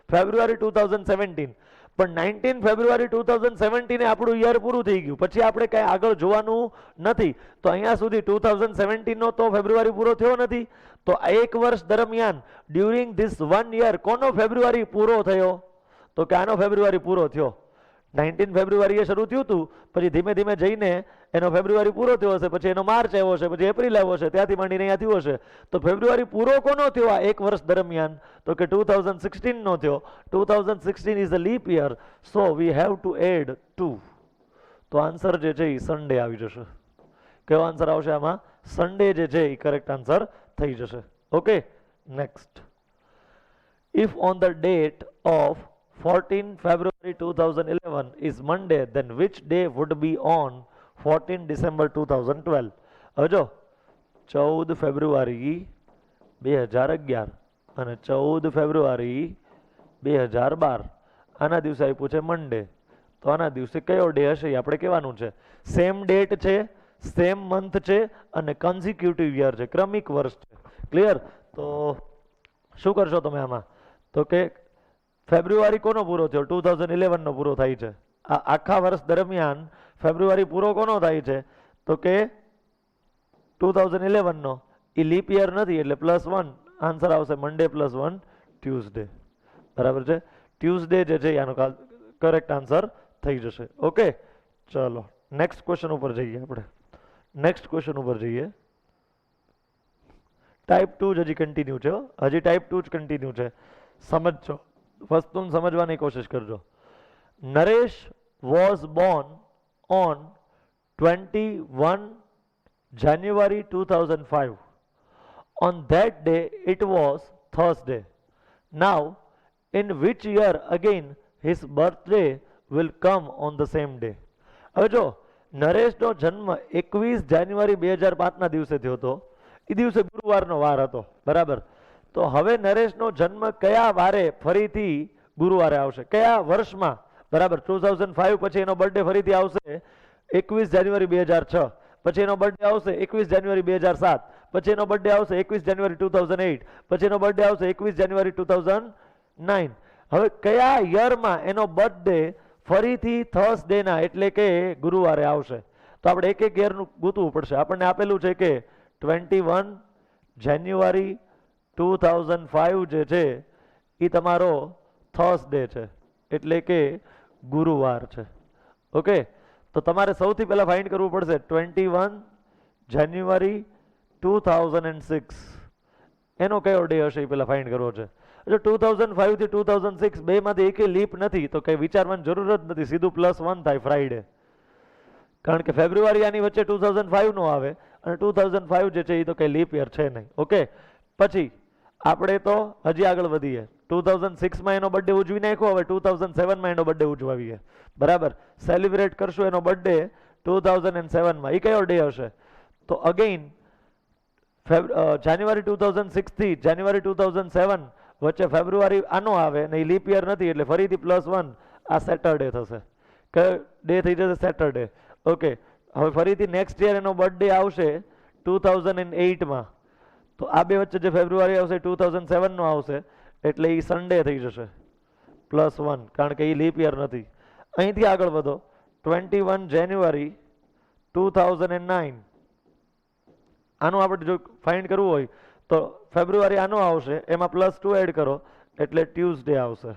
ફેબ્રુઆરી 2017. પણ 19 ફેબ્રુઆરી 2017 આપણું યર પૂરું થઈ ગયું, પછી આપણે કઈ આગળ જોવાનું નથી. તો અહીંયા સુધી 2017 નો તો ફેબ્રુઆરી પૂરો થયો નથી. તો આ એક વર્ષ દરમિયાન ડ્યુરિંગ ધીસ 1 યર કોનો ફેબ્રુઆરી પૂરો થયો? તો કે આનો ફેબ્રુઆરી પૂરો થયો. 19 ફેબ્રુઆરીએ શરૂ થયું હતું, પછી ધીમે ધીમે જઈને એનો ફેબ્રુઆરી પૂરો થયો હશે, પછી એનો માર્ચ આવ્યો હશે, પછી એપ્રિલ આવ્યો હશે, ત્યાંથી માંડીને અહીંયા થયું હશે. તો ફેબ્રુઆરી પૂરો કોનો થયો આ એક વર્ષ દરમિયાન? તો કે 2016 નો થયો. 2016 is a leap year, so we have to add 2. તો આન્સર જે છે એ સન્ડે આવી જશે. કયો આન્સર આવશે આમાં? સન્ડે જે છે એ કરેક્ટ આન્સર થઈ જશે. Okay, next. If on the date of 14 February 2011 is Monday, then which day would be on 14 December 2012? હવે જો 14 ફેબ્રુઆરી 2011 અને 14 ફેબ્રુઆરી 2012 આના દિવસે આપ્યું છે મંડે. તો આના દિવસે કયો ડે હશે એ આપણે કહેવાનું છે. સેમ ડેટ છે, સેમ મંથ છે અને કન્ઝિક્યુટિવ યર છે, ક્રમિક વર્ષ છે. ક્લિયર? તો શું કરશો તમે આમાં? તો કે ફેબ્રુઆરી કોનો પૂરો થયો? 2011 નો પૂરો થાય છે. આ આખા વર્ષ દરમિયાન ફેબ્રુઆરી પૂરો કોનો થાય છે? તો કે 2011 નો. એ લીપ યર નથી એટલે +1 આન્સર આવશે. મંડે +1 ટ્યુઝડે. બરાબર છે? ટ્યુઝડે જે છે આનો કરેક્ટ આન્સર થઈ જશે. ઓકે, ચલો નેક્સ્ટ ક્વેશ્ચન ઉપર જઈએ આપણે. નેક્સ્ટ ક્વેશ્ચન ઉપર જઈએ. ટાઈપ 2 જ હજી કન્ટિન્યુ છે. હજી ટાઈપ 2 જ કન્ટિન્યુ છે. સમજજો, વસ્તુને સમજવાની કોશિશ કરજો. Naresh was Born on 21 January 2005. On that day it was Thursday. Now, in which year again his birthday will come on the same day? હવે જો નરેશનો જન્મ 21 જાન્યુઆરી 2005 ના દિવસે થયો હતો. એ દિવસે ગુરુવારનો વાર હતો. બરાબર? તો હવે નરેશનો જન્મ કયા વારે ફરીથી ગુરુવારે આવશે? કયા વર્ષમાં? બરાબર, 2005 પછી એનો બર્થડે ફરીથી આવશે 21 જાન્યુઆરી 2006. પછી એનો બર્થડે આવશે 21 જાન્યુઆરી 2007. પછી એનો બર્થડે આવશે 21 જાન્યુઆરી 2008. પછી એનો બર્થડે આવશે 21 જાન્યુઆરી 2009. હવે કયા યરમાં એનો બર્થડે ફરીથી થર્સડેના એટલે કે ગુરુવારે આવશે? તો આપણે એક એક યરનું ગોતવું પડશે. આપણને આપેલું છે કે 21 જાન્યુઆરી 2005 જે છે એ તમારો થર્સડે છે એટલે કે ગુરુવાર છે. ઓકે, તો તમારે સૌથી પહેલા ફાઇન્ડ કરવું પડશે 21 જાન્યુઆરી 2006 એનો કયો ડે હશે એ પહેલા ફાઇન્ડ કરવો છે. જો 2005 થી 2006 બેમાંથી એકે લીપ નથી તો કઈ વિચારવાની જરૂર જ નથી, સીધું +1 થાય ફ્રાઈડે. કારણ કે ફેબ્રુઆરી આની વચ્ચે 2005 નો આવે અને 2005 જે છે એ તો કઈ લીપ યર છે નહીં. ઓકે, પછી આપણે તો હજી આગળ વધીએ. 2006 માં એનો બર્થડે ઉજવી નાખ્યો, હવે 2007 માં એનો બર્થડે ઉજવાવીએ. બરાબર, સેલિબ્રેટ કરશું એનો બર્થડે 2007 માં. એ કયો ડે હશે? તો અગેઇન જાન્યુઆરી 2006 થી જાન્યુઆરી 2007 વચ્ચે ફેબ્રુઆરી આનો આવે ને એ લીપ યર નથી એટલે ફરીથી +1 આ સેટરડે થશે. કયો ડે થઈ જશે? સેટરડે. ઓકે, હવે ફરીથી નેક્સ્ટ યર એનો બર્થડે આવશે 2008 માં. તો આ બે વચ્ચે જે ફેબ્રુઆરી આવશે 2007 નો આવશે એટલે એ સન્ડે થઈ જશે +1, કારણ કે એ લીપ યર નથી. અહીંથી આગળ વધો 21 જાન્યુઆરી 2009. આનું આપણે જો ફાઇન્ડ કરવું હોય તો ફેબ્રુઆરી આનો આવશે, એમાં +2 એડ કરો એટલે ટ્યુઝડે આવશે.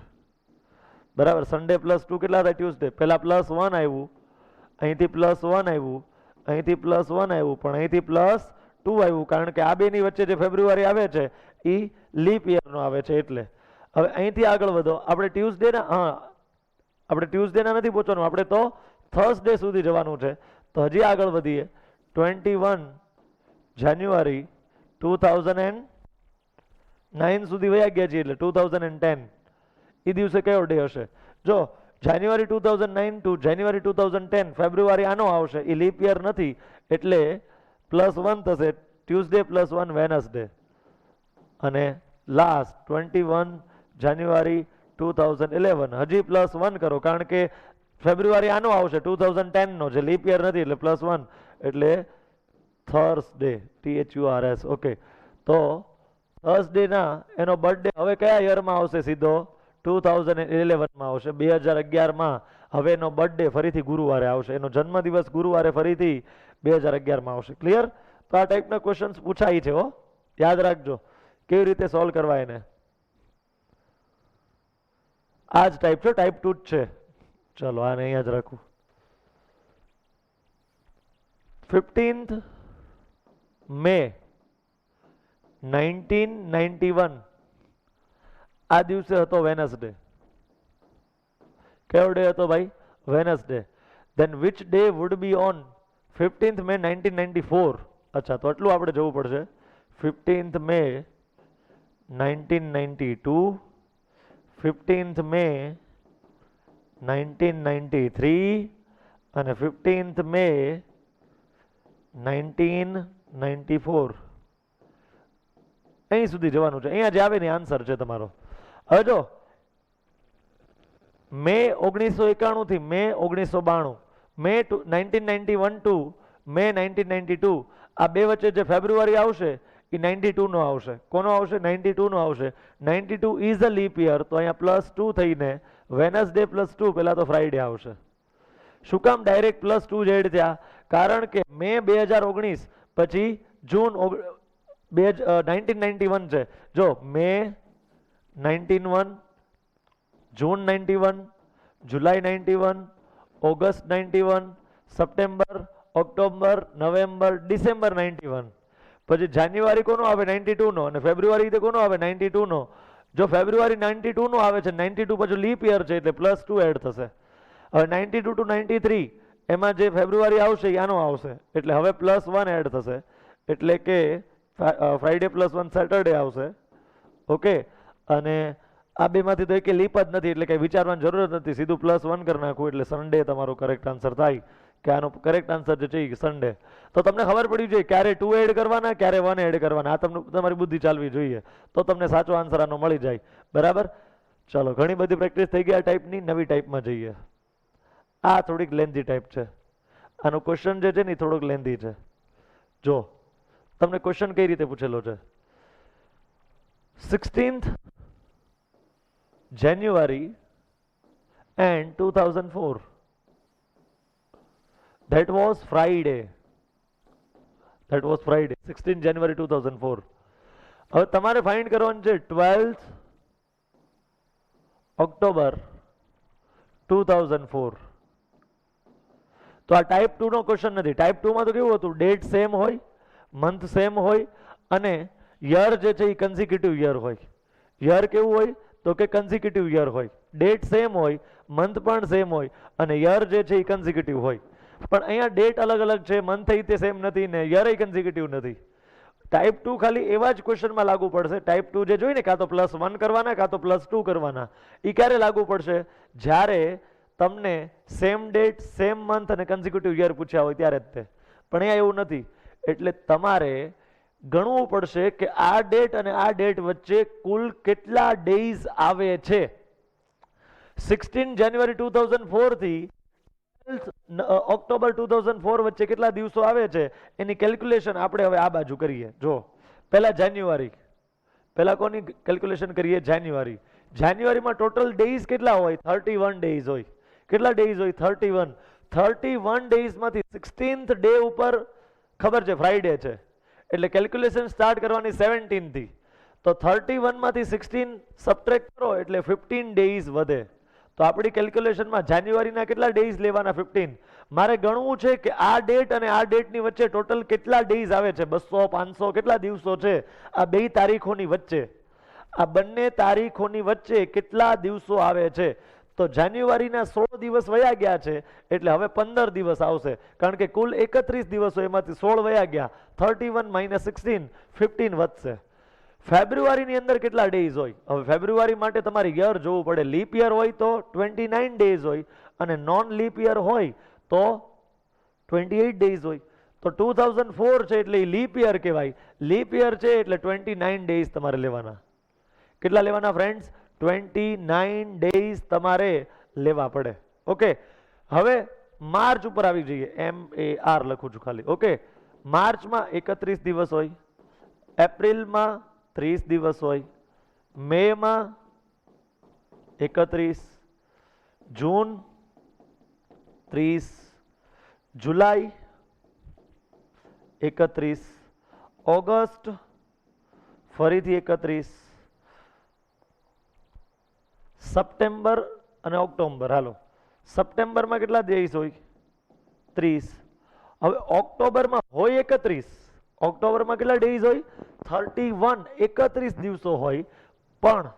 બરાબર, સન્ડે +2 કેટલા થાય? ટ્યુઝડે. પહેલા +1 આવ્યું, અહીંથી +1 આવ્યું, અહીંથી +1 આવ્યું, પણ અહીંથી +2 આવ્યું, કારણ કે આ બેની વચ્ચે જે ફેબ્રુઆરી આવે છે એ લીપ યરનો આવે છે એટલે. હવે અહીંથી આગળ વધો, આપણે ટ્યુઝડેના, હા આપણે ટ્યુઝડેના નથી પહોંચવાનું, આપણે તો થર્સડે સુધી જવાનું છે. તો હજી આગળ વધીએ. 21 જાન્યુઆરી 2009 સુધી વયા ગયા છીએ એટલે 2010 એ દિવસે કયો ડે હશે? જો જાન્યુઆરી 2009 ટુ જાન્યુઆરી 2010 ફેબ્રુઆરી આનો આવશે, એ લીપ યર નથી એટલે +1 થશે. Tuesday +1 Wednesday. અને લાસ્ટ 21 જાન્યુઆરી 2011 હજી +1 કરો કારણ કે ફેબ્રુઆરી આનો આવશે 2010 નો, જે લીપ યર નથી એટલે +1 એટલે થર્સડે, THURS. ઓકે, તો થર્સડે ના એનો બર્થડે હવે કયા યરમાં આવશે? સીધો 2011માં આવશે. 2011માં હવે એનો બર્થડે ફરીથી ગુરુવારે આવશે, એનો જન્મદિવસ ગુરુવારે ફરીથી 2011માં આવશે. ક્લિયર? તો આ ટાઈપના ક્વેશ્ચન્સ પૂછાય છે હો, યાદ રાખજો કેવી રીતે સોલ્વ કરવા એને. આ જ ટાઈપ છે, ટાઈપ 2 જ છે. ચલો આને અહીંયા જ રાખું. 15th મે 1991 આ દિવસે હતો વેનસડે. કયો ડે હતો ભાઈ? Wednesday. Then which day would be on 15th May 1994? અચ્છા, તો એટલું આપણે જવું પડશે. 15th મે 1992, 15th મે 1993 અને 15th મે 1994. અહીં સુધી જવાનું છે. અહીંયા જે આવે ને આન્સર છે તમારો. હવે જો મે 1991 થી મે 1992, મે 1991 ટુ મે 1992, આ બે વચ્ચે જે ફેબ્રુઆરી આવશે એ 92 નો આવશે. કોનો આવશે? 92 નો આવશે. 92 ઇઝ અ લીપ યર, તો અહીંયા +2 થઈને વેનસડે +2 પહેલા તો ફ્રાઈડે આવશે. શું કામ ડાયરેક્ટ +2 જ એડ થયા? કારણ કે મે 2019 પછી જૂન 1991 છે. જો મે 91, જૂન 91, જુલાઈ 91, August 91, September, October, November, December 91. પછી જાન્યુઆરી કોનો આવે? 92 નો. અને ફેબ્રુઆરી કોનો આવે? 92 નો. જો ફેબ્રુઆરી 92 નો આવે છે, 92 પછી લીપ યર છે એટલે +2 એડ થશે. હવે 92 ટુ 93 એમાં જે ફેબ્રુઆરી આવશે એ આનો આવશે એટલે હવે +1 એડ થશે એટલે કે ફ્રાઈડે +1 સેટરડે આવશે. ઓકે, અને આ બેમાંથી તો એકે લીપ જ નથી એટલે કંઈ વિચારવાની જરૂર જ નથી, સીધું +1 કરી નાખવું એટલે સન્ડે તમારો કરેક્ટ આન્સર થાય. કે આનો કરેક્ટ આન્સર જે છે એ સન્ડે. તો તમને ખબર પડી જોઈએ ક્યારે 2 એડ કરવાના, ક્યારે 1 એડ કરવાના. આ તમને તમારી બુદ્ધિ ચાલવી જોઈએ તો તમને સાચો આન્સર આનો મળી જાય. બરાબર? ચલો, ઘણી બધી પ્રેક્ટિસ થઈ ગઈ આ ટાઈપની. નવી ટાઈપમાં જઈએ. આ થોડીક લેન્ધી ટાઈપ છે. આનો ક્વેશ્ચન જે છે ને એ થોડોક લેન્ધી છે. જો તમને ક્વેશ્ચન કઈ રીતે પૂછેલો છે? 16th January and 2004. That was Friday. 16 January 2004. હવે તમારે ફાઇન્ડ કરવાનું છે 12th October 2004. તો આ ટાઈપ 2 નો ક્વેશ્ચન નથી. ટાઈપ 2 માં તો કેવું હતું? ડેટ સેમ હોય, મંથ સેમ હોય અને યર જે છે એ કન્ઝિક્યુટિવ યર હોય. યર કેવું હોય? તો કે કન્ઝિક્યુટિવ યર હોય. ડેટ સેમ હોય, મંથ પણ સેમ હોય અને યર જે છે એ કન્ઝિક્યુટિવ હોય. પણ અહીંયા ડેટ અલગ અલગ છે, મંથ તે સેમ નથી ને યર કન્ઝિક્યુટિવ નથી. ટાઈપ 2 ખાલી એવા જ ક્વેશ્ચનમાં લાગુ પડશે. ટાઈપ 2 જે જોઈને કાં તો +1 કરવાના કાં તો +2 કરવાના. એ ક્યારે લાગુ પડશે? જ્યારે તમને સેમ ડેટ, સેમ મંથ અને કન્ઝિક્યુટિવ યર પૂછ્યા હોય ત્યારે જ તે. પણ અહીંયા એવું નથી એટલે તમારે ગણવું પડશે કે આ ડેટ અને આ ડેટ વચ્ચે કુલ કેટલા ડેઝ આવે છે. 16 જાન્યુઆરી 2004 થી ઓક્ટોબર 2004 વચ્ચે કેટલા દિવસો આવે છે એની કેલ્ક્યુલેશન આપણે હવે આ બાજુ કરીએ. જો પહેલા જાન્યુઆરી, પહેલા કોની કેલ્ક્યુલેશન કરીએ? જાન્યુઆરી. જાન્યુઆરીમાં ટોટલ ડેઝ કેટલા હોય? 31 ડેઝ હોય. કેટલા ડેઝ હોય? 31. 31 ડેઝમાંથી 16th ડે ઉપર ખબર છે ફ્રાઈડે છે એટલે કેલ્ક્યુલેશન સ્ટાર્ટ કરવાની 17 થી. તો 31 માંથી 16 સબટ્રેક્ટ કરો એટલે 15 ડેઝ વધે. તો આપણી કેલ્ક્યુલેશનમાં જાન્યુઆરીના કેટલા ડેઝ લેવાના 15. મારે ગણવું છે કે આ ડેટ અને આ ડેટની વચ્ચે ટોટલ કેટલા ડેઝ આવે છે, 200 500 કેટલા દિવસો છે આ બે તારીખોની વચ્ચે, આ બંને તારીખોની વચ્ચે કેટલા દિવસો આવે છે. તો જાન્યુઆરીના 16 દિવસ વયા ગયા છે એટલે હવે 15 દિવસ આવશે, કારણ કે કુલ 31 દિવસો એમાંથી 16 વયા ગયા, 31 - 16 15 વધશે. ફેબ્રુઆરીની અંદર કેટલા ડેઝ હોય? હવે ફેબ્રુઆરી માટે તમારે યર જોવું પડે. લીપ યર હોય તો 29 ડેઝ હોય અને નોન લીપ યર હોય તો 28 ડેઝ હોય. તો 2004 છે એટલે એ લીપ યર કહેવાય. લીપ યર છે એટલે 29 ડેઝ તમારે લેવાના. કેટલા લેવાના ફ્રેન્ડ્સ? 29 ડેઝ તમારે લેવા પડે. ઓકે, હવે માર્ચ ઉપર આવી જઈએ. MAR લખું છું ખાલી. ઓકે, માર્ચમાં 31 દિવસ હોય, એપ્રિલમાં 30 દિવસ હોય, મેમાં 31, જૂન 30, જુલાઈ 31, ઓગસ્ટ ફરીથી 31, સપ્ટેમ્બર અને ઓક્ટોબર. હાલો, સપ્ટેમ્બરમાં કેટલા દિવસ હોય? 30. હવે ઓક્ટોબરમાં હોય 31, ઓક્ટોબરમાં કેટલા ડેઝ હોય? 31, 31 દિવસો હોય. પણ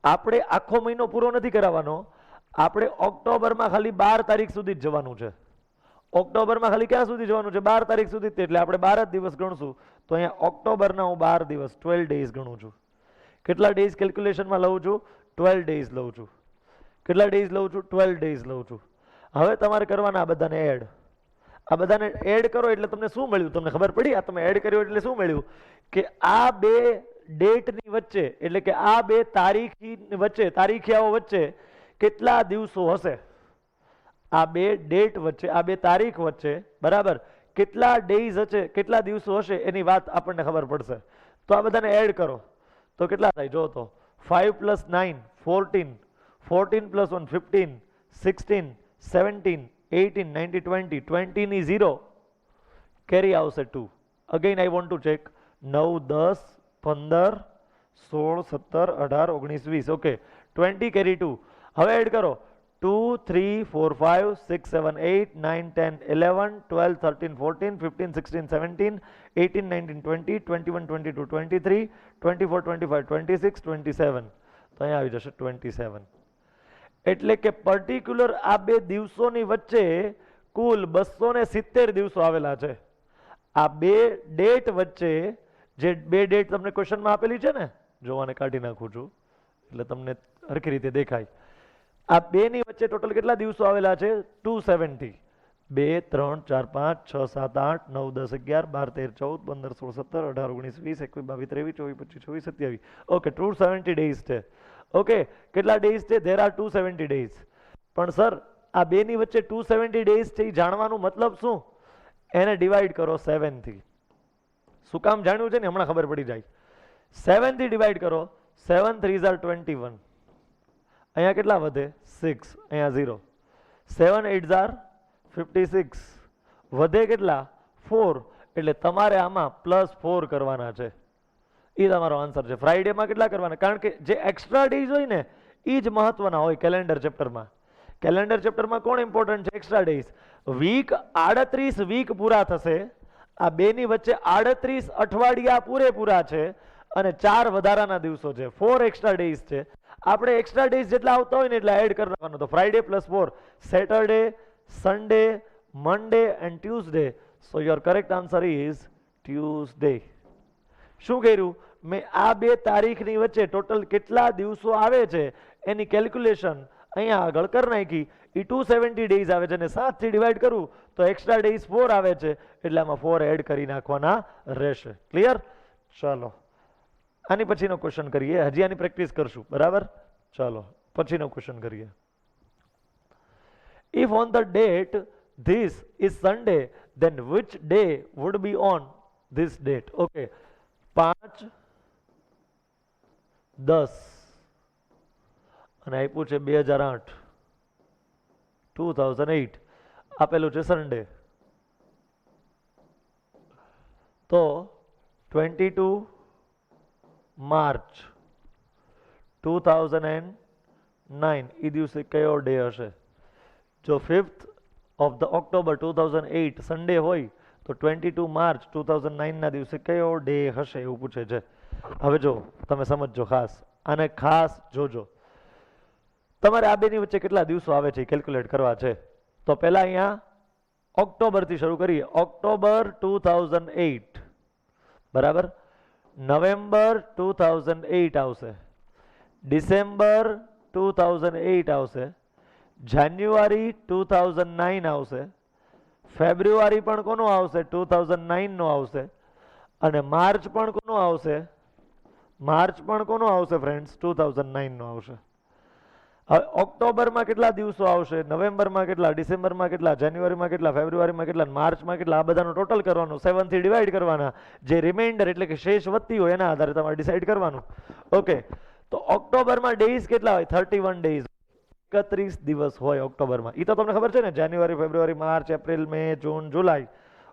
આપણે આખો મહિનો પૂરો નથી કરાવવાનો, આપણે ઓક્ટોબરમાં ખાલી 12 તારીખ સુધી જ જવાનું છે. ઓક્ટોબરમાં ખાલી ક્યાં સુધી જવાનું છે? 12 તારીખ સુધી. એટલે આપણે 12 જ દિવસ ગણશું. તો અહીંયા ઓક્ટોબરના હું 12 દિવસ 12 ડેઝ ગણું છું. કેટલા ડેઝ કેલ્ક્યુલેશનમાં લઉં છું? 12 ડેઝ લઉં છું. કેટલા ડેઝ લઉં છું? 12 ડેઝ લઉં છું. હવે તમારે કરવાના આ બધાને એડ. આ બધાને એડ કરો એટલે તમને શું મળ્યું? તમને ખબર પડી? આ તમે એડ કર્યું એટલે શું મળ્યું? કે આ બે ડેટની વચ્ચે, એટલે કે આ બે તારીખની વચ્ચે, તારીખિયાઓ વચ્ચે કેટલા દિવસો હશે? આ બે ડેટ વચ્ચે, આ બે તારીખ વચ્ચે, બરાબર, કેટલા ડેઝ હશે, કેટલા દિવસો હશે એની વાત આપણને ખબર પડશે. તો આ બધાને એડ કરો તો કેટલા થાય? જો તો 5 + 9 14, 14 + 1 15, 16 17 18 19 20, 20 ની 0 કેરી આવશે 2. Again I want to check. 9 10 15 16 17 18 19 20. Okay, 20 કેરી 2. હવે એડ કરો 2 3 4 5 6 7 8 9 10 11 12 13 14 15 16 17 18 19 20 21 22 23 24 25 26 27. તો અહીંયા આવી જશે 27. એટલે કે પર્ટિક્યુલર આ બે દિવસોની વચ્ચે કુલ 270 દિવસો આવેલા છે. આ બે ડેટ વચ્ચે, જે બે ડેટ તમને ક્વેશ્ચનમાં આપેલી છે ને, જોવાને કાઢી નાખું છું એટલે તમને હરખી રીતે દેખાય. આ બેની વચ્ચે ટોટલ કેટલા દિવસો આવેલા છે? 270. 2 3 4 5 6 7 8 9 10 11 12 13 14 15 16 17 18 19 20 21 22 23 24 25 26 27. ઓકે, 270 ડેઝ છે. ઓકે, કેટલા ડેઝ છે? There are 270 days. પણ સર આ બેની વચ્ચે 270 ડેઝ છે એ જાણવાનું મતલબ શું? એને ડિવાઈડ કરો 7 થી. શું કામ જાણ્યું છે ને? હમણાં ખબર પડી જાય. 7 થી ડિવાઈડ કરો. 7 3 are 21. અહીંયા કેટલા વધે? 6. અહીંયા 0. 7 8 are 56. વધે કેટલા? 4. એટલે તમારે આમાં +4 કરવાના છે. એ તમારો આન્સર છે. ફ્રાઈડેમાં કેટલા કરવાના? કારણ કે જે એક્સ્ટ્રા ડેઝ હોય ને એ જ મહત્વના હોય કેલેન્ડર ચેપ્ટરમાં. કેલેન્ડર ચેપ્ટરમાં કોણ ઇમ્પોર્ટન્ટ છે? Extra days. વીક 38 વીક પૂરા થશે. આ બેની વચ્ચે 38 અઠવાડિયા પૂરેપૂરા છે અને 4 વધારાના દિવસો છે. 4 એક્સ્ટ્રા ડેઝ છે. આપણે એક્સ્ટ્રા ડેઝ જેટલા આવતા હોય ને એટલા એડ કરી નાખવાનો. તો Friday +4, Saturday, Sunday, Monday and Tuesday. So your correct answer is Tuesday. શું કર્યું મેં? આ બે તારીખની વચ્ચે ટોટલ કેટલા દિવસો આવે છે એની કેલ્ક્યુલેશન અહીંયા આગળ કરી નાખી. એ 270 ડેઝ આવે છે અને 7 થી ડિવાઈડ કરું તો એક્સ્ટ્રા ડેઝ 4 આવે છે એટલે આમાં 4 એડ કરી નાખવાના રહેશે. ક્લિયર? ચાલો આની પછીનો ક્વેશ્ચન કરીએ. હજી આની પ્રેક્ટિસ કરશું, બરાબર? ચાલો પછીનો ક્વેશ્ચન કરીએ. If on the date this is Sunday, then which day would be on this date? Okay, 5 10 અને આપ્યું છે 2008 2008 આપેલું છે સન્ડે. તો 22 માર્ચ 2009 9 એ દિવસે કયો ડે હશે? જો 5th of the October 2008 Sunday હોય તો 22 માર્ચ 2009 ના દિવસે કયો ડે હશે એવું પૂછે છે. હવે જો તમે સમજજો, ખાસ આને ખાસ જોજો. તમારે આ બેની વચ્ચે કેટલા દિવસો આવે છે કેલ્ક્યુલેટ કરવા છે. તો પહેલા અહીંયા ઓક્ટોબરથી શરૂ કરીએ. ઓક્ટોબર 2008 બરાબર, નવેમ્બર 2008 આવશે, ડિસેમ્બર 2008 આવશે, જાન્યુઆરી 2009 આવશે, ફેબ્રુઆરી પણ કોનો આવશે? 2009 નો આવશે, અને માર્ચ પણ કોનો આવશે? માર્ચ પણ કોનો આવશે ફ્રેન્ડ્સ? 2009 નો આવશે. હવે ઓક્ટોબરમાં કેટલા દિવસો આવશે, નવેમ્બરમાં કેટલા, ડિસેમ્બરમાં કેટલા, જાન્યુઆરીમાં કેટલા, ફેબ્રુઆરીમાં કેટલા, માર્ચમાં કેટલા, આ બધાનું ટોટલ કરવાનું, 7 થી ડિવાઈડ કરવાના, જે રિમાઇન્ડર એટલે કે શેષ વધતી હોય એના આધારે તમારે ડિસાઈડ કરવાનું. ઓકે, તો ઓક્ટોબરમાં ડેઝ કેટલા હોય? 31 ડેઝ, 31 દિવસ હોય ઓક્ટોબરમાં. એ તો તમને ખબર છે ને, જાન્યુઆરી, ફેબ્રુઆરી, માર્ચ, એપ્રિલ, મે, જૂન, જુલાઈ,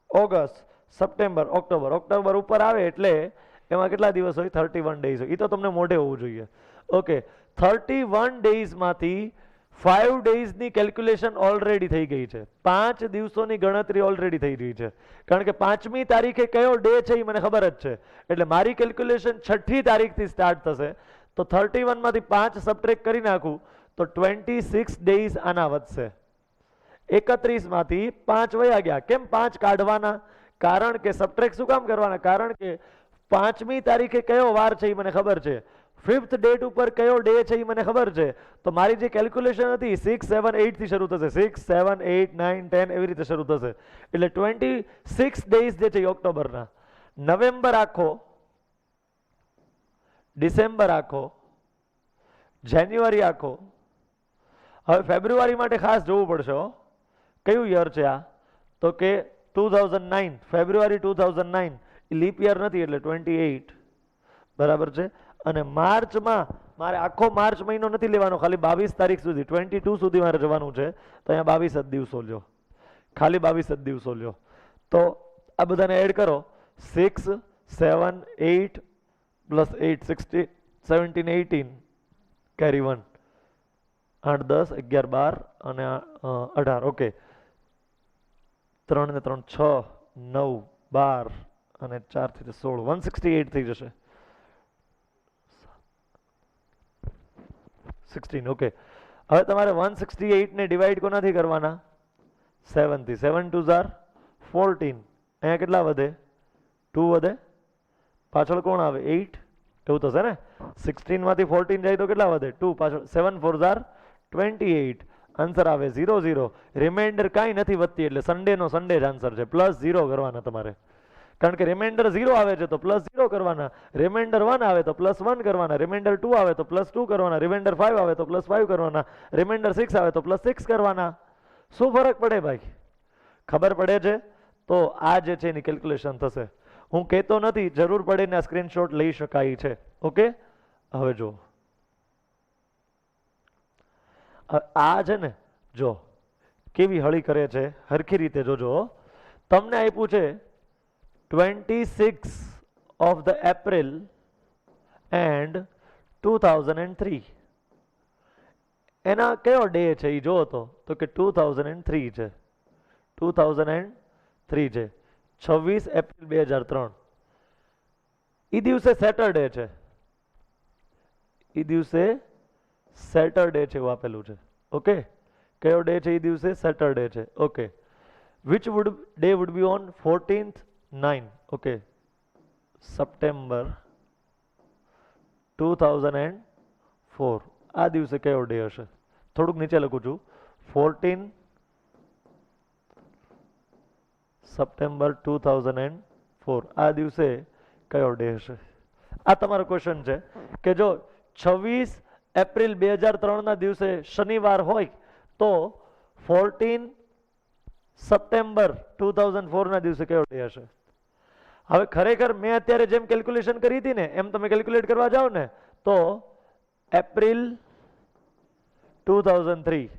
ઓગસ્ટ, સપ્ટેમ્બર, ઓક્ટોબર. ઓક્ટોબર ઉપર આવે એટલે એમાં કેટલા દિવસ હોય? 31 ડેઝ હોય. એ તો તમને મોઢે હોવું જોઈએ. ઓકે, 31 ડેઝમાંથી 5 ડેઝની કેલ્ક્યુલેશન ઓલરેડી થઈ ગઈ છે. 5 દિવસોની ગણતરી ઓલરેડી થઈ ગઈ છે, કારણ કે 5મી તારીખે કયો ડે છે એ મને ખબર જ છે. એટલે મારી કેલ્ક્યુલેશન 6ઠી તારીખથી સ્ટાર્ટ થશે. તો 31 માંથી 5 સબટ્રેક્ટ કરી નાખું તો 26 ડેઝ આના વધશે. 31 માંથી 5 વયા ગયા. કેમ 5 કાઢવાના? કારણ કે સબટ્રેક્ટ શું કામ કરવાના? કારણ કે 5મી તારીખે કયો વાર છે એ મને ખબર છે, 5th ડેટ ઉપર કયો ડે છે એ મને ખબર છે. તો મારી જે કેલ્ક્યુલેશન હતી 6, 7, 8 થી શરૂ થશે. 6, 7, 8, 9, 10 એવી રીતે શરૂ થશે. એટલે 26 ડેઝ જે છે એ ઓક્ટોબરના. નવેમ્બર આખો, ડિસેમ્બર આખો, જાન્યુઆરી આખો. હવે ફેબ્રુઆરી માટે ખાસ જોવું પડશે હો, કયું યર છે આ? તો કે 2009, ફેબ્રુઆરી 2009 એ લીપ યર નથી એટલે 28 બરાબર છે. અને માર્ચમાં મારે આખો માર્ચ મહિનો નથી લેવાનો, ખાલી 22 તારીખ સુધી, 22 સુધી મારે જવાનું છે. તો અહીંયા 22 જ દિવસો લ્યો, ખાલી 22 જ દિવસો લ્યો. તો આ બધાને એડ કરો, 6, 7, 8 પ્લસ 8, 16, 17, 18 કેરી 1, 8, 10, 11, 12 અને 18. ઓકે, 3 ને 3 6, 9, 12 અને 4 થી 16, 168 થઈ જશે. 16. ઓકે, હવે તમારે 168 ને ડિવાઈડ કોનાથી કરવાના? 7 થી. 7 2 14. અહીંયા કેટલા વધે? 2 વધે. પાછળ કોણ આવે? 8. એવું થશે ને? 16 માંથી 14 જાય તો કેટલા વધે? 2. પાછળ 7 4 28. આન્સર આવે 0 0. રિમાઇન્ડર કાંઈ નથી વધતી એટલે સન્ડેનો સન્ડે જ આન્સર છે. +0 કરવાના તમારે, કારણ કે રિમાઇન્ડર 0 આવે છે તો +0 કરવાના, રિમાઇન્ડર 1 આવે તો +1 કરવાના, રિમાઇન્ડર 2 આવે તો +2 કરવાના, રિમાઇન્ડર 5 આવે તો +5 કરવાના, રિમાઇન્ડર 6 આવે તો +6 કરવાના. શું ફરક પડે ભાઈ? ખબર પડે છે? તો આ જે છે એની કેલ્ક્યુલેશન થશે. હું કહેતો નથી, જરૂર પડે ને આ સ્ક્રીનશોટ લઈ શકાય છે. ઓકે, હવે જો આ છે ને, જો કેવી હળી કરે છે, હરખી રીતે જોજો. તમને આપ્યું છે 26 of the April and 2003. એના કયો ડે છે એ જો તો કે 2003 છે. 2003 છે. 26 એપ્રિલ 2003. એ દિવસે સેટરડે છે. એ દિવસે સેટરડે છે એવું આપેલું છે. ઓકે, કયો ડે છે એ દિવસે? સેટરડે છે. Okay, which day would be on 14th 9. Okay, September 2004. આ દિવસે કયો ડે હશે? થોડુંક નીચે લખું છું. 14 સપ્ટેમ્બર 2004. આ દિવસે કયો ડે હશે? આ તમારો ક્વેશ્ચન છે કે જો 26 એપ્રિલ 2003 ના દિવસે શનિવાર હોય તો 14 સપ્ટેમ્બર 2004 ના દિવસે કયો ડે હશે? હવે ખરેખર મેં અત્યારે જેમ કેલ્ક્યુલેશન કરી હતી ને એમ તમે કેલ્ક્યુલેટ કરવા જાઓ ને તો April 2003,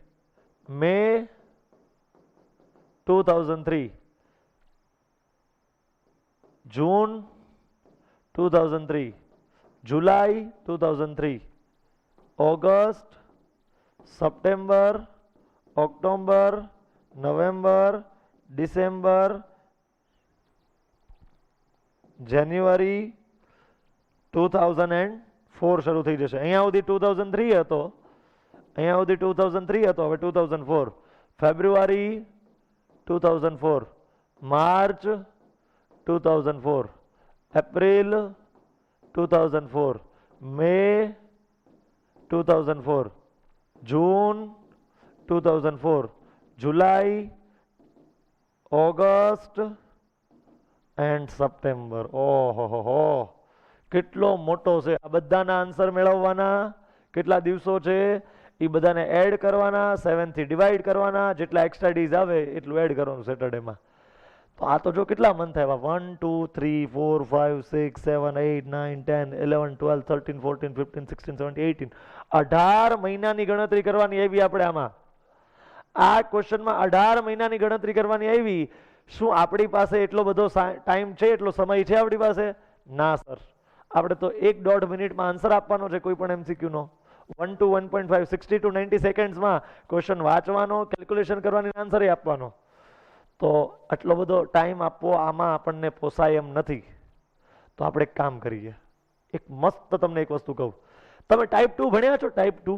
May 2003, June 2003, July 2003, August September, October, November, December, January 2004 શરૂ થઈ જશે. અહીંયા સુધી 2003 હતો, અહીંયા સુધી 2003 હતો, હવે 2004. ફેબ્રુઆરી 2004, March 2004, April 2004, May 2004, June 2004, July, August and September. ઓહો, કેટલો મોટો છે. આ બધાના આન્સર મેળવવાના, કેટલા દિવસો છે એ બધાને એડ કરવાના, 7 થી ડિવાઈડ કરવાના, જેટલા એક્સ્ટ્રા ડેઝ આવે એટલું એડ કરવાનું સેટરડેમાં. તો આ તો જો કેટલા મંથ આવ્યા, 1 2 3 4 5 6 7 8 9 10 11 12 13 14 15 16 17 18, 18 મહિનાની ગણતરી કરવાની આવી આપણે આમાં. આ ક્વેશ્ચનમાં 18 મહિનાની ગણતરી કરવાની આવી. શું આપણી પાસે એટલો બધો ટાઈમ છે, એટલો સમય છે આપણી પાસે? ના સર, આપણે તો 1.5 મિનિટમાં આન્સર આપવાનો છે કોઈ પણ MCQ નો. 1 to 1.5 60 to 90 સેકન્ડ્સમાં ક્વેશ્ચન વાંચવાનો, કેલ્ક્યુલેશન કરવાની, આન્સર આપવાનો. તો આટલો બધો ટાઈમ આપવો આમાં આપણને પોસાય એમ નથી. તો આપણે એક કામ કરીએ, એક મસ્ત તમને એક વસ્તુ કહું. તમે ટાઈપ 2 ભણ્યા છો? ટાઈપ 2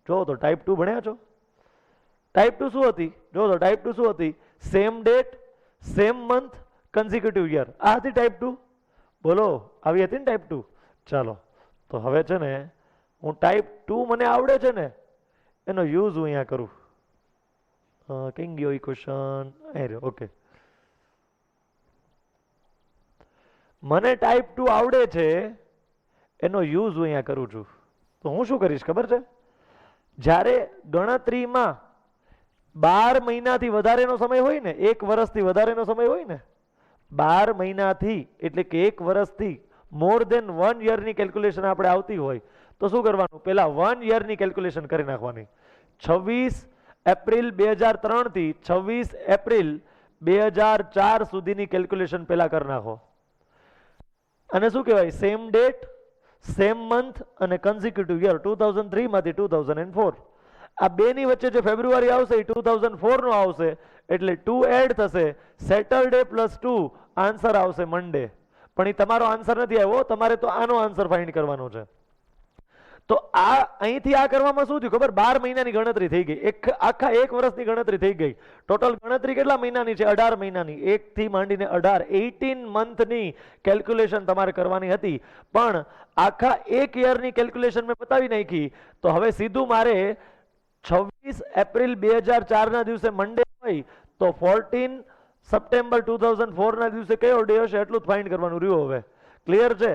જો તો ટાઈપ 2 ભણ્યા છો? ટાઈપ 2 શું હતી? જો તો ટાઈપ 2 શું હતી? Same date, same month, consecutive year. આ હતી ટાઈપ 2. બોલો, આવી હતી ને ટાઈપ 2? ચાલો, તો હવે છે ને હું ટાઈપ 2 મને આવડે છે ને એનો યુઝ હું અહીંયા કરું. કઈ ગયો એ ક્વેશ્ચન? ઓકે, મને ટાઈપ 2 આવડે છે એનો યુઝ હું અહીંયા કરું છું. તો હું શું કરીશ ખબર છે? જ્યારે ગણતરીમાં 12 મહિનાથી વધારેનો સમય હોય ને, 1 વર્ષથી વધારેનો સમય હોય ને, 12 મહિનાથી એટલે કે 1 વર્ષથી મોર દેન 1 યરની કેલ્ક્યુલેશન આપણે આવતી હોય તો શું કરવાનું? પેલા 1 યરની કેલ્ક્યુલેશન કરી નાખવાની. 26 એપ્રિલ 2003 થી 26 એપ્રિલ 2004 સુધીની કેલ્ક્યુલેશન પેલા કરી નાખો. અને શું કહેવાય? સેમ ડેટ, સેમ મંથ અને કન્ઝિક્યુટિવ યર. 2003 માંથી 2004. આ બેની વચ્ચે જે ફેબ્રુઆરી આવશે એ 2004 નો આવશે, એટલે 2 એડ થશે. સેટરડે પ્લસ 2 આન્સર આવશે મંડે. પણ એ તમારો આન્સર નથી આવ્યો, તમારે તો આનો આન્સર ફાઇન્ડ કરવાનો છે. તો આ અહીંથી આ કરવામાં શું થયું ખબર? 12 મહિનાની ગણતરી થઈ ગઈ, આખા 1 વર્ષની ગણતરી થઈ ગઈ. ટોટલ ગણતરી કેટલા મહિનાની છે? 18 મહિનાની. 1 થી માંડીને 18, 18 મંથની કેલ્ક્યુલેશન તમારે કરવાની હતી. પણ આખા 1 યરની કેલ્ક્યુલેશન મેં બતાવી નાખી. તો હવે સીધું મારે 26 એપ્રિલ 2004 ના દિવસે મંડે હોય તો 14 સપ્ટેમ્બર 2004 ના દિવસે કયો ડે હશે એટલું જ ફાઇન્ડ કરવાનું રહ્યું. હવે ક્લિયર છે?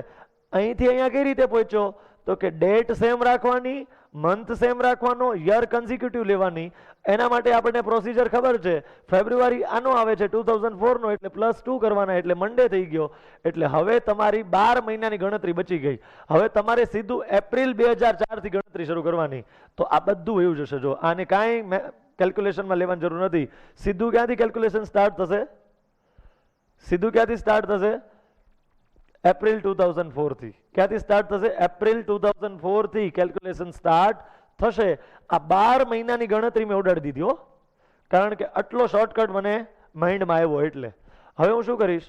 અહીંથી અહીંયા કઈ રીતે પહોંચ્યો? તો કે ડેટ સેમ રાખવાની, મંથ સેમ રાખવાનો, યર કન્ઝિક્યુટિવ લેવાની. એના માટે આપણને પ્રોસિજર ખબર છે. ફેબ્રુઆરી આનો આવે છે 2004 નો, એટલે +2 કરવાના, એટલે મંડે થઈ ગયો. એટલે હવે તમારી 12 મહિનાની ગણતરી બચી ગઈ. હવે તમારે સીધું એપ્રિલ 2004 થી ગણતરી શરૂ કરવાની. તો આ બધું એવું જશે. જો આને કાંઈ કેલ્ક્યુલેશનમાં લેવાની જરૂર નથી. સીધું ક્યાંથી કેલ્ક્યુલેશન સ્ટાર્ટ થશે? સીધું ક્યાંથી સ્ટાર્ટ થશે? એપ્રિલ 2004 થી. ક્યાંથી સ્ટાર્ટ થશે? એપ્રિલ 2004 થી કેલ્ક્યુલેશન સ્ટાર્ટ થશે. આ 12 મહિનાની ગણતરી મેં ઉડાડી દીધી હો, કારણ કે આટલો શોર્ટકટ મને માઇન્ડમાં આવ્યો. એટલે હવે હું શું કરીશ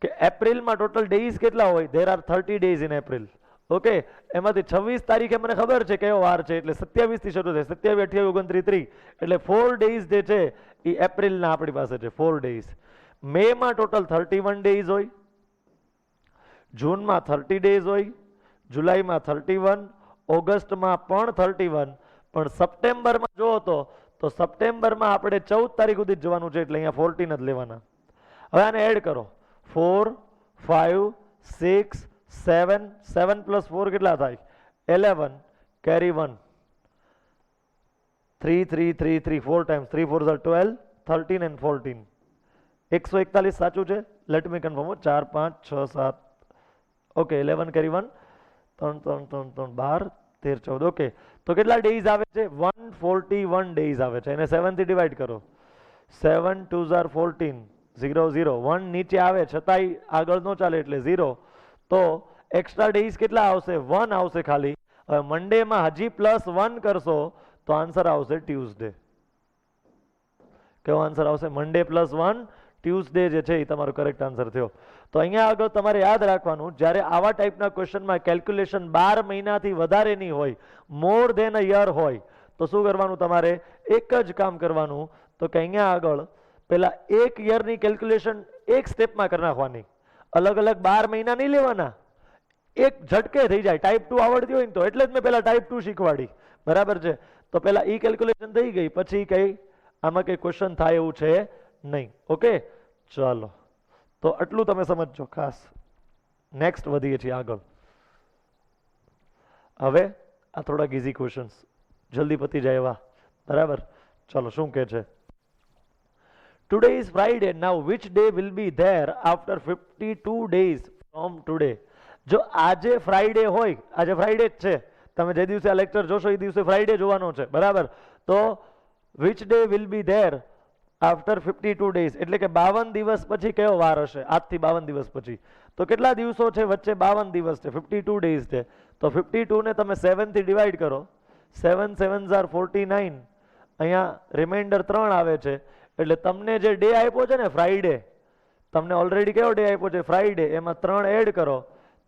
કે એપ્રિલમાં ટોટલ ડેઝ કેટલા હોય? There are 30 days in April. Okay, એમાંથી 26 તારીખે મને ખબર છે કયો વાર છે, એટલે 27 થી શરૂ થાય. 27, 28, 29, 30, એટલે 4 ડેઝ જે છે એ એપ્રિલના આપણી પાસે છે. 4 ડેઝ. મે માં ટોટલ 31 ડેઝ હોય, જૂનમાં 30 ડેઝ હોય, જુલાઈમાં 31, ઓગસ્ટમાં પણ 31, પણ સપ્ટેમ્બરમાં જો તો સપ્ટેમ્બરમાં આપણે 14 તારીખ સુધી જવાનું છે, એટલે અહીંયા 14 જ લેવાના. હવે આને એડ કરો. 4 5 6 7 7 + 4 કેટલા થાય? 11, કેરી 1, 3 3 3 3 4 ટાઈમ્સ 3 4 12, 13 and 14, 141 સાચું છે? Let me confirm. 4 5 6 7, ઓકે, 11 કેરી 1, 3 3 3 3 12 13 14. ઓકે, તો કેટલા ડેઝ આવે છે? 141 ડેઝ આવે છે. એને 7 થી ડિવાઈડ કરો. 7 2 are 14, 0 0, 1 નીચે આવે છતાંય આગળ ન ચાલે એટલે 0. તો એક્સ્ટ્રા ડેઝ કેટલા આવશે? 1 આવશે ખાલી. હવે મંડેમાં હજી +1 કરશો તો આન્સર આવશે ટ્યુઝડે. કેવો આન્સર આવશે? મંડે +1 ટ્યુઝડે જે છે એ તમારો કરેક્ટ આન્સર થયો. તો અહીંયા આગળ તમારે યાદ રાખવાનું, જ્યારે આવા ટાઈપના ક્વેશ્ચનમાં કેલ્ક્યુલેશન 12 મહિનાથી વધારેની હોય, મોર ધેન અ યર હોય, તો શું કરવાનું? તમારે એક જ કામ કરવાનું, તો કે અહીંયા આગળ પેલા એક યરની કેલ્ક્યુલેશન એક સ્ટેપમાં કરી નાખવાની. અલગ અલગ 12 મહિના નહીં લેવાના, એક ઝટકે થઈ જાય. ટાઈપ 2 આવડતી હોય ને તો એટલે જ મેં પેલા ટાઈપ 2 શીખવાડી. બરાબર છે? તો પેલા ઈ કેલ્ક્યુલેશન થઈ ગઈ, પછી કઈ આમાં કઈ ક્વેશ્ચન થાય એવું છે નહીં. ઓકે, ચાલો, તો આટલું તમે સમજજો ખાસ. નેક્સ્ટ વધીએ છીએ આગળ. હવે આ થોડાક ઇઝી ક્વેશ્ચન્સ, જલ્દી પતી જાય એવા. બરાબર, ચાલો શું કે છે? Today is Friday. Now which day will be there after 52 days from today? જો આજે ફ્રાઈડે હોય, આજે ફ્રાઈડે જ છે, તમે જે દિવસે આ લેક્ચર જોશો એ દિવસે ફ્રાઈડે જોવાનો છે. બરાબર, તો which day will be there after 52 days, એટલે કે 52 દિવસ પછી કયો વાર હશે? આજથી 52 દિવસ પછી. તો કેટલા દિવસો છે વચ્ચે? 52 દિવસ છે, 52 ડેઝ છે. તો 52 ને તમે 7 થી ડિવાઈડ કરો, 7 7 are 49, અહીંયા રિમાઇન્ડર 3 આવે છે. એટલે તમને જે ડે આપ્યો છે ને ફ્રાઈડે, તમને ઓલરેડી કયો ડે આપ્યો છે? ફ્રાઈડે. એમાં 3 એડ કરો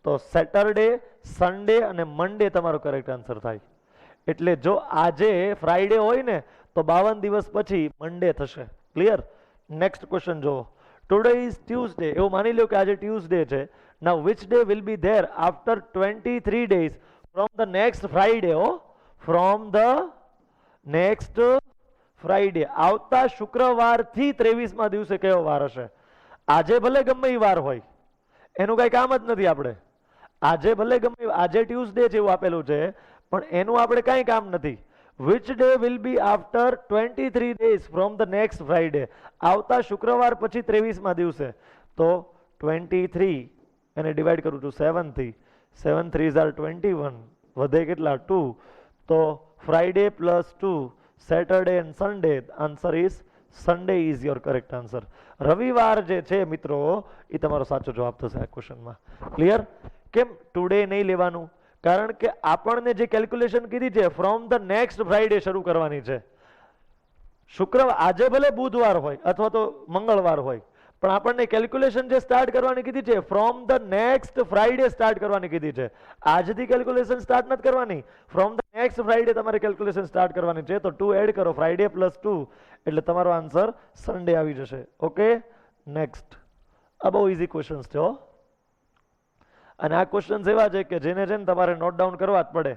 તો સેટરડે, સન્ડે અને મંડે તમારો કરેક્ટ આન્સર થાય. એટલે જો આજે ફ્રાઈડે હોય ને તો 52 દિવસ પછી મંડે થશે. ક્લિયર? નેક્સ્ટ ક્વેશ્ચન જુઓ. Today is Tuesday. એવું માની લો કે આજે ટ્યુઝડે છે. Now which day will be there after 23 days from the next Friday? From the next Friday. આવતા શુક્રવારથી 23મા દિવસે કયો વાર હશે? આજે ભલે ગમે એ વાર હોય, એનું કઈ કામ જ નથી આપણે. આજે ભલે ગમે, આજે ટ્યુઝડે છે એવું આપેલું છે, પણ એનું આપણે કઈ કામ નથી. Which day will B after 23 days from the next Friday. આવતા શુક્રવાર પછી 23મા દિવસે. તો 23 એને ડિવાઈડ કરું છું 7 થી. 7 3s are 21, વધે કેટલા? 2. તો Friday +2, Saturday and Sunday. Answer is Sunday is your correct answer. રવિવાર જે છે મિત્રો એ તમારો સાચો જવાબ થશે આ ક્વેશ્ચનમાં. ક્લિયર? કેમ ટુડે નહીં લેવાનું? કારણ કે આપણને જે કેલ્ક્યુલેશન કીધી છે ફ્રોમ ધ નેક્સ્ટ ફ્રાઈડે શરૂ કરવાની છે. શુક્રવાર, આજે ભલે બુધવાર હોય અથવા તો મંગળવાર હોય, પણ આપણને કેલ્ક્યુલેશન જે સ્ટાર્ટ કરવાની કીધી છે from the next Friday start કરવાની કીધી છે. આજથી કેલ્ક્યુલેશન સ્ટાર્ટ નથી કરવાની, ફ્રોમ ધ નેક્સ્ટ ફ્રાઈડે તમારે કેલ્ક્યુલેશન સ્ટાર્ટ કરવાની છે. તો 2 એડ કરો, ફ્રાઈડે +2, એટલે તમારો આન્સર સન્ડે આવી જશે. Okay, next. આ બહુ ઇઝી ક્વેશ્ચન્સ છે. અને આ ક્વેશ્ચન્સ એવા છે કે જેને છે ને તમારે નોટ ડાઉન કરવા જ પડે.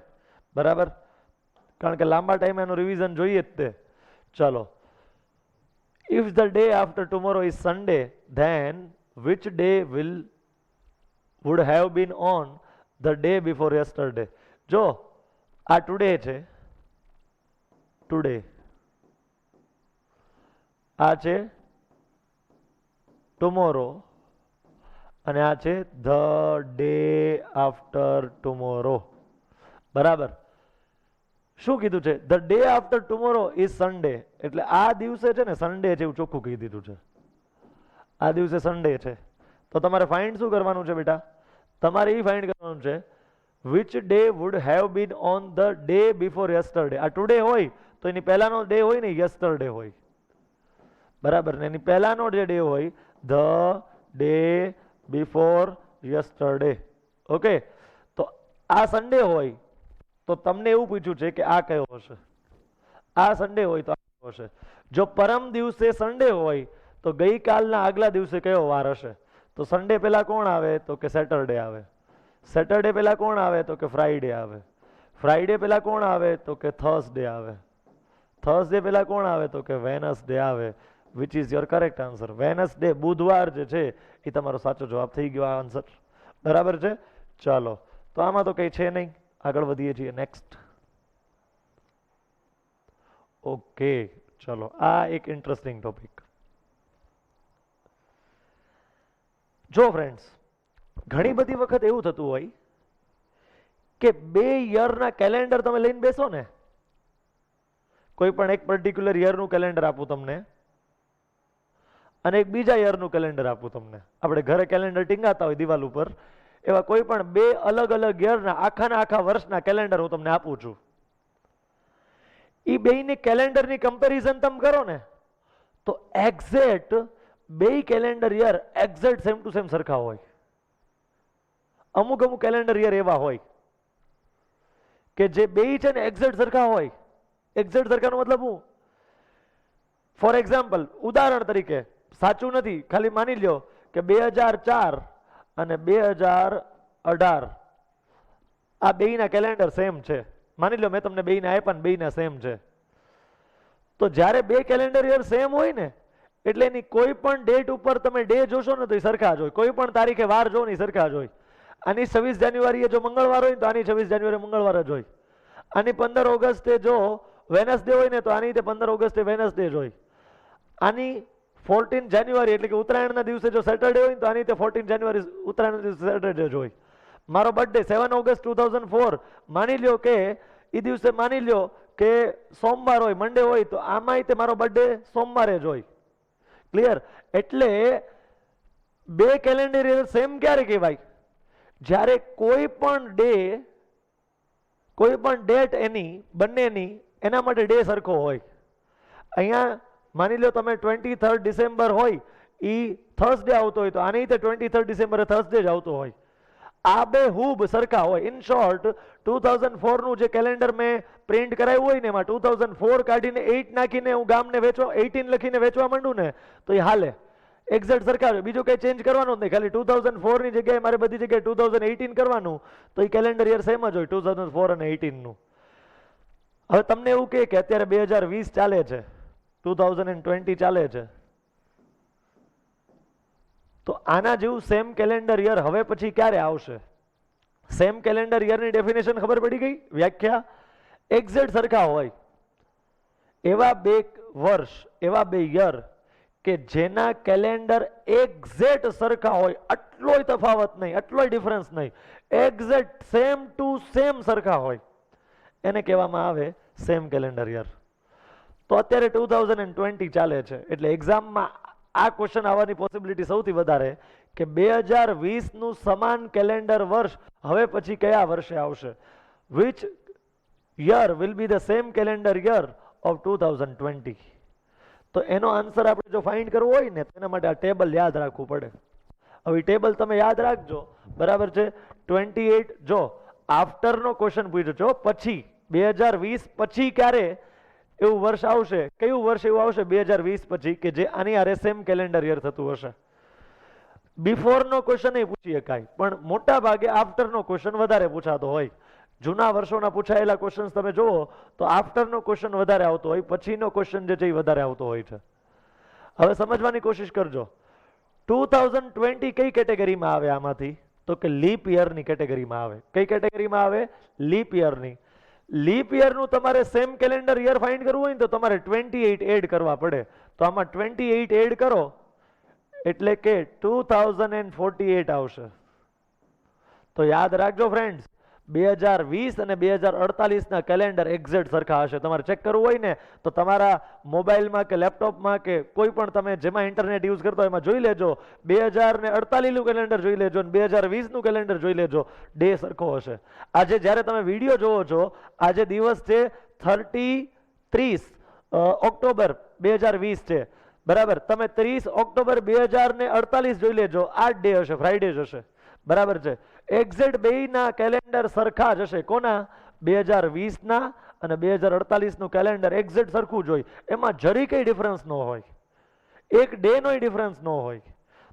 બરાબર, કારણ કે લાંબા ટાઈમે એનું રિવિઝન જોઈએ જ તે. ચાલો. If the day after tomorrow is Sunday, then which day would have been on the day before yesterday? જો આ ટુડે છે, ટુડે. આ છે ટુમોરો, અને આ છે ધ ડે આફ્ટર ટુમોરો. બરાબર, શું કીધું છે? The day after tomorrow is Sunday. એટલે આ દિવસે છે ને સન્ડે છે એવું ચોખ્ખું કહી દીધું છે. આ દિવસે સન્ડે છે. તો તમારે ફાઇન્ડ શું કરવાનું છે બેટા? તમારે એ ફાઇન્ડ કરવાનું છે which day would have been on the day before yesterday. આ ટુડે હોય તો એની પહેલાનો ડે હોય ને યસ્ટરડે હોય. બરાબર ને? એની પહેલાનો જે ડે હોય the day before yesterday. Okay, તો આ સન્ડે હોય તો તમને એવું પૂછ્યું છે કે આ કયો હશે? આ સન્ડે હોય તો આ કયો હશે? જો પરમ દિવસે સન્ડે હોય તો ગઈકાલના આગલા દિવસે કયો વાર હશે? તો સન્ડે પહેલા કોણ આવે? તો કે સેટરડે આવે. સેટરડે પહેલા કોણ આવે? તો કે ફ્રાઈડે આવે. ફ્રાઈડે પહેલા કોણ આવે? તો કે થર્સડે આવે. થર્સડે પહેલા કોણ આવે? તો કે વેનસડે આવે. Which is your correct answer. Wednesday, બુધવાર જે છે એ તમારો સાચો જવાબ થઈ ગયો આ આન્સર. બરાબર છે? ચાલો, તો આમાં તો કઈ છે નહીં. આગળ વધીએ છીએ. નેક્સ્ટ. ઓકે, ચલો, આ એક ઇન્ટરેસ્ટિંગ ટોપિક. જો ફ્રેન્ડ્સ, ઘણી બધી વખત એવું થતું હોય કે 2 યરના કેલેન્ડર તમે લઈને બેસો ને, કોઈ પણ એક પર્ટિક્યુલર યરનું કેલેન્ડર આપું તમને અને એક બીજા યરનું કેલેન્ડર આપું તમને. આપણે ઘરે કેલેન્ડર ટીંગાતા હોય દિવાલ ઉપર, એવા કોઈ પણ 2 અલગ અલગ યરના આખા વર્ષના કેલેન્ડર હું તમને આપું છું. એ બેયની કેલેન્ડરની કમ્પેરિઝન તમે કરો ને તો એક્ઝેક્ટ બે calendar year exact same to same સરખા હોય. અમુક અમુક કેલેન્ડર યર એવા હોય કે જે બે છે ને એક્ઝેક્ટ સરખા હોય. એક્ઝેક્ટ સરખાનો મતલબ હું, ફોર એક્ઝામ્પલ, ઉદાહરણ તરીકે, સાચું નથી, ખાલી માની લ્યો કે 2004 અને 2018 આ બેયના કેલેન્ડર સેમ છે. માની લો મેં તમને બેયને આપ્યા ને બેયના સેમ છે. તો જ્યારે બે કેલેન્ડર યર સેમ હોય ને એટલે એની કોઈ પણ ડેટ ઉપર તમે ડે જોશો ને તો એ સરખા જ હોય. કોઈ પણ તારીખે વાર જો ને સરખા જ હોય. આની 26 જાન્યુઆરીએ જો મંગળવાર હોય ને તો આની 26 જાન્યુઆરી મંગળવાર જ હોય. આની 15 ઓગસ્ટે જો વેનસડે હોય ને તો આની 15 ઓગસ્ટે વેનસડે જ હોય. આની 14 જાન્યુઆરી એટલે કે ઉત્તરાયણના દિવસે જો સેટરડે હોય ને તો આની 14 જાન્યુઆરી ઉત્તરાયણના દિવસે સેટરડે જ હોય. મારો બર્થડે 7 ઓગસ્ટ 2004 માની લ્યો કે એ દિવસે માની લ્યો કે સોમવાર હોય, મંડે હોય, તો આમાંય તે મારો બર્થડે સોમવારે જ હોય. ક્લિયર? એટલે બે કેલેન્ડર યર સેમ ક્યારે કહેવાય? જ્યારે કોઈ પણ ડે, કોઈ પણ ડેટ એની બંનેની એના માટે ડે સરખો હોય. અહીંયા માની લો તમે 23 ડિસેમ્બર હોય એ થર્સડે આવતો હોય તો આની રીતે 23 ડિસેમ્બરે થર્સડે જ આવતો હોય. આ બે હુબ સરખા હોય. ઇન શોર્ટ 2004 નું જે કેલેન્ડર મેં પ્રિન્ટ કરાવ્યું હોય ને એમાં 2004 કાઢીને 8 નાખીને હું ગામને વેચવા 18 લખીને વેચવા માંડું ને તો એ હાલે. એક્ઝેક્ટ સરખા હોય. બીજું કંઈ ચેન્જ કરવાનું જ નહીં. ખાલી 2004 ની જગ્યાએ મારે બધી જગ્યાએ 2018 કરવાનું તો એ કેલેન્ડર યર સેમ જ હોય 2004 અને 18 નું. હવે તમને એવું કે અત્યારે 2020 ચાલે છે, 2020 ચાલે છે, તો આના જેવું સેમ કેલેન્ડર યર હવે પછી ક્યારે આવશે? સેમ કેલેન્ડર યરની ડેફિનેશન ખબર પડી ગઈ? વ્યાખ્યા એક્ઝેક્ટ સરખા હોય એવા બે વર્ષ, એવા બે યર કે જેના કેલેન્ડર એક્ઝેક્ટ સરખા હોય, આટલોય તફાવત નહીં, આટલોય ડિફરન્સ નહીં, એક્ઝેક્ટ સેમ ટુ સેમ સરખા હોય, એને કહેવામાં આવે સેમ કેલેન્ડર યર. તો અત્યારે 2020 ચાલે છે એટલે એક્ઝામમાં આ ક્વેશ્ચન આવવાની પોસિબિલિટી સૌથી વધારે કે 2020 નું સમાન કેલેન્ડર વર્ષ હવે પછી કયા વર્ષે આવશે? Which year will be the same calendar year of 2020? તો એનો આન્સર આપણે જો ફાઇન્ડ કરવો હોય ને તેના માટે આ ટેબલ યાદ રાખવું પડે. હવે ટેબલ તમે યાદ રાખજો, બરાબર છે? 28 જો આફ્ટરનો ક્વેશ્ચન પૂછ્યો છો, પછી 2020 પછી ક્યારે એવું વર્ષ આવશે? કયું વર્ષ એવું આવશે 2020 પછી કે જે આની આરે સેમ કેલેન્ડર યર થતું હશે? બિફોરનો ક્વેશ્ચન એ પૂછી શકાય, પણ મોટા ભાગે આફ્ટરનો ક્વેશ્ચન વધારે પૂછાતો હોય. જૂના વર્ષોના પૂછાયેલા ક્વેશ્ચન્સ તમે જુઓ તો આફ્ટરનો ક્વેશ્ચન વધારે આવતો હોય, પછીનો ક્વેશ્ચન જે છે એ વધારે આવતો હોય છે. હવે સમજવાની કોશિશ કરજો. 2020 કઈ કેટેગરીમાં આવે આમાંથી? તો કે લીપ યરની કેટેગરીમાં આવે. કઈ કેટેગરીમાં આવે? લીપ યરની. લીપ યરનું તમારે સેમ કેલેન્ડર યર ફાઇન્ડ કરવું હોય ને તો તમારે 28 એડ કરવા પડે. તો આમાં 28 એડ કરો એટલે કે 2048 આવશે. તો યાદ રાખજો ફ્રેન્ડ્સ, 2020 અને 2048 ના કેલેન્ડર એક્ઝેક્ટ સરખા હશે. તમારે ચેક કરવું હોય ને તો તમારા મોબાઈલમાં કે લેપટોપમાં કે કોઈ પણ તમે જેમાં ઇન્ટરનેટ યુઝ કરતા હોય એમાં જોઈ લેજો. 2048 નું કેલેન્ડર જોઈ લેજો અને 2020 નું કેલેન્ડર જોઈ લેજો, ડે સરખો હશે. આજે જ્યારે તમે વિડીયો જોવો છો, આજે દિવસ છે 30 ઓક્ટોબર 2020 છે, બરાબર? તમે 30 ઓક્ટોબર 2048 જોઈ લેજો, આ ડે હશે, ફ્રાઈડે જ હશે, બરાબર છે? એક્ઝેક્ટ બેયના કેલેન્ડર સરખા જ હશે. કોના? 2020 ના અને 2048 નું કેલેન્ડર એક્ઝેક્ટ સરખું જ હોય. એમાં જરી કઈ ડિફરન્સ ન હોય, એક ડે નો ડિફરન્સ ન હોય.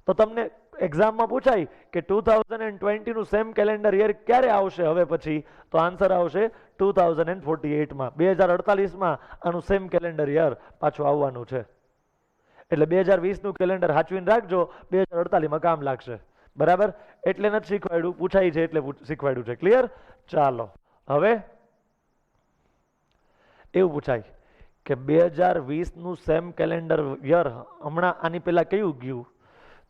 તો તમને એક્ઝામમાં પૂછાય કે 2020 નું સેમ કેલેન્ડર યર ક્યારે આવશે હવે પછી? તો આન્સર આવશે 2048 માં. 2048 માં આનું સેમ કેલેન્ડર યર પાછું આવવાનું છે. એટલે 2020 નું કેલેન્ડર સાચવીને રાખજો, 2048 માં કામ લાગશે, બરાબર? એટલે નથી શીખવાડ્યું, પૂછાય છે એટલે શીખવાડ્યું છે. ક્લિયર? ચાલો, હવે એવું પૂછાય કે 2020 નું સેમ કેલેન્ડર યર હમણાં આની પહેલા કયું ગયું?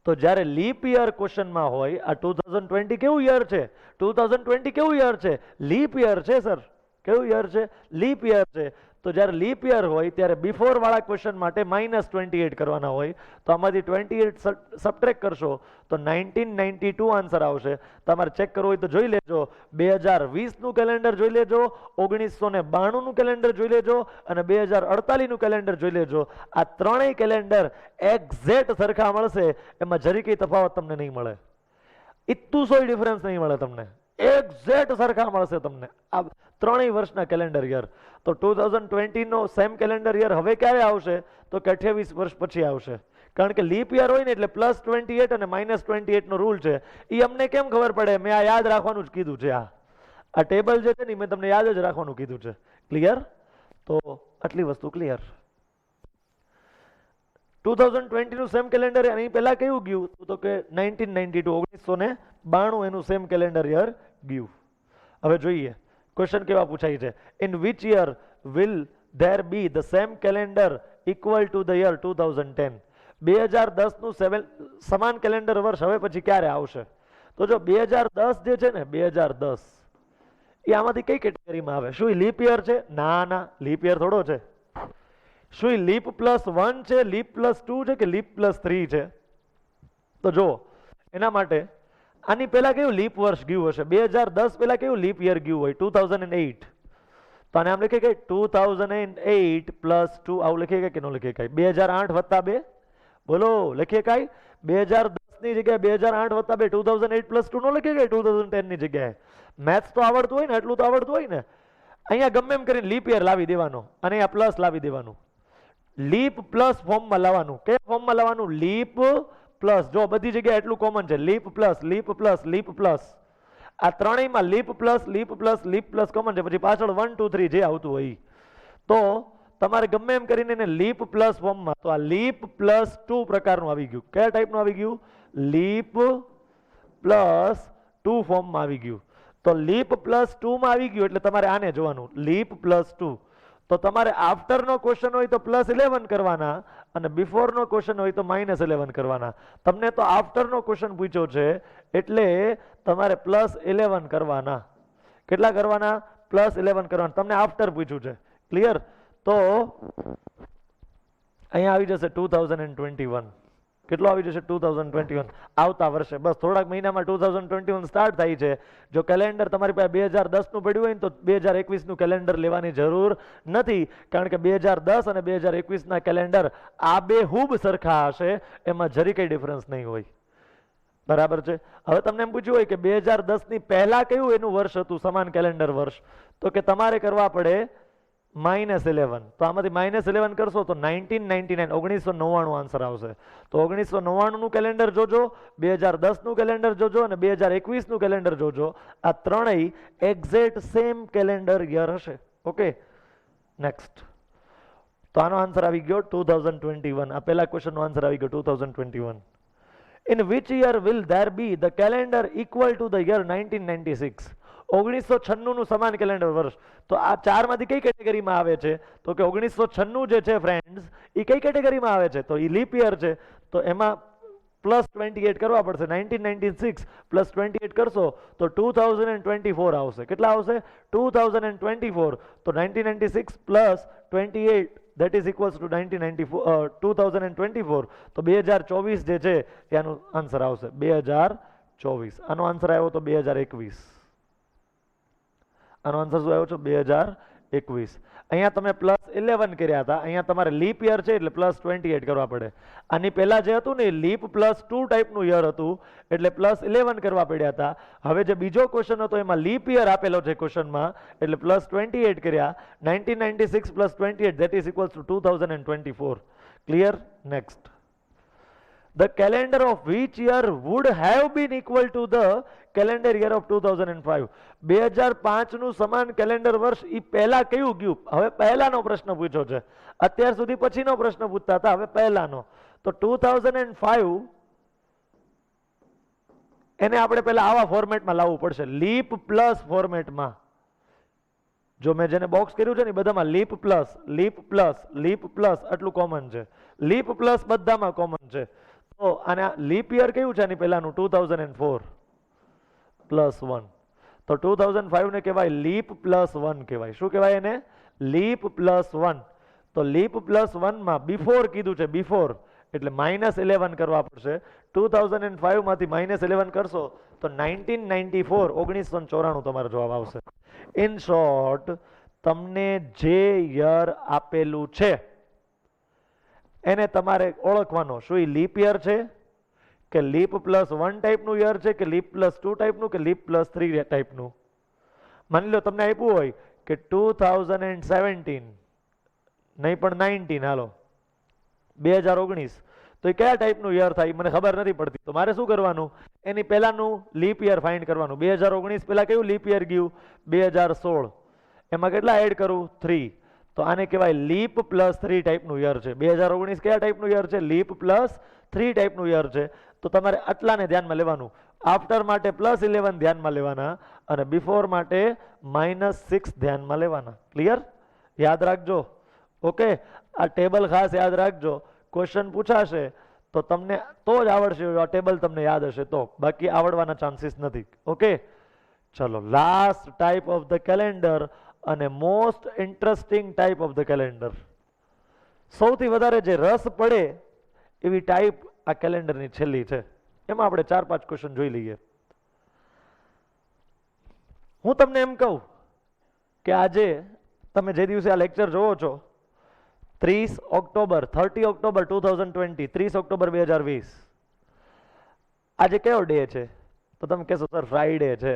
તો જ્યારે લીપ યર ક્વેશ્ચનમાં હોય, આ 2020 કેવું યર છે? 2020 કેવું યર છે? લીપ યર છે સર. કેવું યર છે? લીપ યર છે. તો જ્યારે લીપ યર હોય ત્યારે બિફોર વાળા ક્વેશ્ચન માટે -28 કરવાના હોય, તો આમાંથી 28 સબટ્રેક્ટ કરશો તો 1992 આન્સર આવશે. તમારે ચેક કરવું હોય તો જોઈ લેજો, 2020નું કેલેન્ડર જોઈ લેજો, 1992નું કેલેન્ડર જોઈ લેજો અને 2048નું કેલેન્ડર જોઈ લેજો. આ ત્રણેય કેલેન્ડર એક્ઝેક્ટ સરખા મળશે, એમાં જરી કઈ તફાવત તમને નહીં મળે, ઇત્તું સોય ડિફરન્સ નહીં મળે તમને, એક્ઝેક્ટ સરખા મળશે તમને આ ત્રણેય વર્ષના કેલેન્ડર યર. તો 2020નો સેમ કેલેન્ડર યર હવે ક્યારે આવશે તો કે 28 વર્ષ પછી આવશે, કારણ કે લીપ યર હોય ને એટલે +28 અને -28 નો રૂલ છે. એ અમને કેમ ખબર પડે? મેં આ યાદ રાખવાનું જ કીધું છે. આ ટેબલ જે છે ને મેં તમને યાદ જ રાખવાનું કીધું છે. ક્લિયર? તો આટલી વસ્તુ ક્લિયર. 2020નું સેમ કેલેન્ડર એની પહેલા કયું ગયું તો કે 1992 1992 એનું સેમ કેલેન્ડર યર ગયું. હવે જોઈએ ક્વેશ્ચન કેવા પૂછાય છે. In which year will there be the same calendar equal to the year 2010? 2010નું સમાન કેલેન્ડર વર્ષ હવે પછી ક્યારે આવશે? તો જો 2010 જે છે ને 2010 એ આમાંથી કઈ કેટેગરીમાં આવે? શું એ લીપ યર છે? ના, લીપ યર થોડો છે. શું એ લીપ +1 છે, લીપ +2 છે કે લીપ +3 છે? તો જો એના માટે આની પહેલા કયું લીપ વર્ષ ગયું હશે? 2010 પહેલા કયું લીપ યર ગયું હોય? 2008. તો આને આમ લખીએ કે 2008 +2 આવું લખીએ કે ન લખીએ કાંઈ? 2008 + 2 બોલો લખીએ કાંઈ? 2010 ની જગ્યાએ 2008 + 2 2008 +2 નો લખીએ કે 2010 ની જગ્યાએ? મેથ્સ તો આવડતું હોય ને, એટલું તો આવડતું હોય ને. અહીંયા ગમે એમ કરીને લીપ યર લાવી દેવાનો અને અહીંયા પ્લસ લાવી દેવાનું. લીપ પ્લસ ફોર્મમાં લાવવાનું. કયા ફોર્મમાં લાવવાનું? Leap plus. જો બધી જગ્યાએ એટલું કોમન છે, leap plus, leap plus, leap plus. આ ત્રણેયમાં leap plus, leap plus, leap plus common છે. પછી પાછળ 1 2 3 જે આવતું હોય. તો તમારે ગમે એમ કરીને એને લીપ પ્લસ ફોર્મમાં, તો આ લીપ +2 પ્રકારનું આવી ગયું. કયા ટાઈપનું આવી ગયું? લીપ +2 ફોર્મમાં આવી ગયું. તો લીપ +2 માં આવી ગયું એટલે તમારે આને જોવાનું, લીપ +2. તો તમારે આફ્ટરનો ક્વેશ્ચન હોય તો +11 કરવાના અને બિફોરનો ક્વેશ્ચન હોય તો -11 કરવાના. તમને તો આફ્ટરનો ક્વેશ્ચન પૂછ્યો છે એટલે તમારે +11 કરવાના. કેટલા કરવાના? +11 કરવાના. તમને આફ્ટર પૂછ્યું છે. ક્લિયર? તો અહીંયા આવી જશે 2021. કેટલો આવી જશે? 2021 આવતા વર્ષે. બસ થોડાક મહિનામાં 2021 સ્ટાર્ટ થાય છે. જો કેલેન્ડર તમારી પાસે 2010નું પડ્યું હોય ને તો 2021નું કેલેન્ડર લેવાની જરૂર નથી, કારણ કે 2010 અને 2021ના કેલેન્ડર આબેહૂબ સરખા હશે, એમાં જરી કઈ ડિફરન્સ નહીં હોય. બરાબર છે? હવે તમને એમ પૂછ્યું હોય કે 2010ની પહેલા કયું એનું વર્ષ હતું સમાન કેલેન્ડર વર્ષ, તો કે તમારે કરવા પડે -11. તો આમાંથી -11 કરશો તો 1999 1999 આન્સર આવશે. તો 1999નું કેલેન્ડર જોજો, 2010નું કેલેન્ડર જોજો અને 2021નું કેલેન્ડર જોજો. આ ત્રણેય એક્ઝેક્ટ સેમ કેલેન્ડર યર હશે. Okay, next. તો આનો આન્સર આવી ગયો 2021. આ પહેલા ક્વેશ્ચનનો આન્સર આવી ગયો 2021. In which year will there be the calendar equal to the year 1996? 1996નું સમાન કેલેન્ડર વર્ષ. તો આ ચારમાંથી કઈ કેટેગરીમાં આવે છે? તો કે 1996 જે છે ફ્રેન્ડ્સ એ કઈ કેટેગરીમાં આવે છે? તો એ લીપ યર છે. તો એમાં +28 કરવા પડશે. 1996 +28 કરશો તો 2024 આવશે. કેટલા આવશે? 2024. તો 1996 +28 that is equals to 1994 2024. તો 2024 જે છે એનું આન્સર આવશે 2024. આનો આન્સર આવ્યો તો 2021. આનો આન્સર શું આવ્યો છે? 2021. અહીંયા તમે +11 કર્યા હતા, અહીંયા તમારે લીપ યર છે એટલે +28 કરવા પડે. આની પહેલા જે હતું ને લીપ +2 ટાઈપનું યર હતું એટલે +11 કરવા પડ્યા હતા. હવે જે બીજો ક્વેશ્ચન હતો એમાં લીપ યર આપેલો છે ક્વેશ્ચનમાં એટલે +28 કર્યા. 1996 +28 that is equals to 2024. Clear? Next. The calendar of which year would have been equal to the calendar year of 2005? 2005નું સમાન કેલેન્ડર વર્ષ એ પહેલા કયું ગયું? હવે પહેલાનો પ્રશ્ન પૂછ્યો છે. અત્યાર સુધી પછીનો પ્રશ્ન પૂછતા હતા, હવે પહેલાનો. તો 2005 એને આપણે પહેલા આવા ફોર્મેટમાં લાવવું પડશે, લીપ પ્લસ ફોર્મેટમાં. જો મેં જેને બોક્સ કર્યું છે ને બધામાં leap plus, leap plus, leap plus આટલું કોમન છે. લીપ પ્લસ બધામાં કોમન છે. તો આને લીપ યર કયું છે આની પહેલાનું? 2004 +1. તો 2005 ને કહેવાય લીપ +1 કહેવાય. શું કહેવાય એને? લીપ +1. તો લીપ +1 માં બિફોર કીધું છે, બિફોર એટલે -11 કરવા પડશે. 2005 માંથી -11 કરશો તો 1994 1994 તમારો જવાબ આવશે. ઇન શોર્ટ તમને જે યર આપેલું છે એને તમારે ઓળખવાનો. શું એ લીપ યર છે કે લીપ +1 ટાઈપનું યર છે કે લીપ +2 ટાઈપનું કે લીપ +3 ટાઈપનું? માની લો તમને આપ્યું હોય કે 2017 નહીં પણ 19, હાલો 2019, તો એ કયા ટાઈપનું યર થાય મને ખબર નથી પડતી. તો મારે શું કરવાનું? એની પહેલાનું લીપ યર ફાઇન્ડ કરવાનું. 2019 પહેલા કયું લીપ યર ગયું? 2016. એમાં કેટલા એડ કરું? 3. તો આને કહેવાય લીપ +3 ટાઈપનું યર છે. 2019 કયા ટાઈપનું યર છે? લીપ +3 ટાઈપનું યર છે. તો તમારે આટલાને ધ્યાનમાં લેવાનું. આફ્ટર માટે +11 ધ્યાનમાં લેવાના અને બિફોર માટે -6 ધ્યાનમાં લેવાના. ક્લિયર? યાદ રાખજો. ઓકે, આ ટેબલ ખાસ યાદ રાખજો. ક્વેશ્ચન પૂછાશે તો તમને તો જ આવડશે, આ ટેબલ તમને યાદ હશે તો, બાકી આવડવાના ચાન્સીસ નથી. ઓકે, ચલો last type of the calendar અને most interesting type of the calendar. સૌથી વધારે જે રસ પડે એવી ટાઈપ આ કેલેન્ડરની છેલ્લી છે. એમાં આપણે 4-5 ક્વેશ્ચન જોઈ લઈએ. હું તમને એમ કહું કે આજે તમે જે દિવસે આ લેક્ચર જોવો છો 30 ઓક્ટોબર 2020, 30 ઓક્ટોબર 2020, આજે કયો ડે છે? તો તમે કહેશો સર ફ્રાઈડે છે.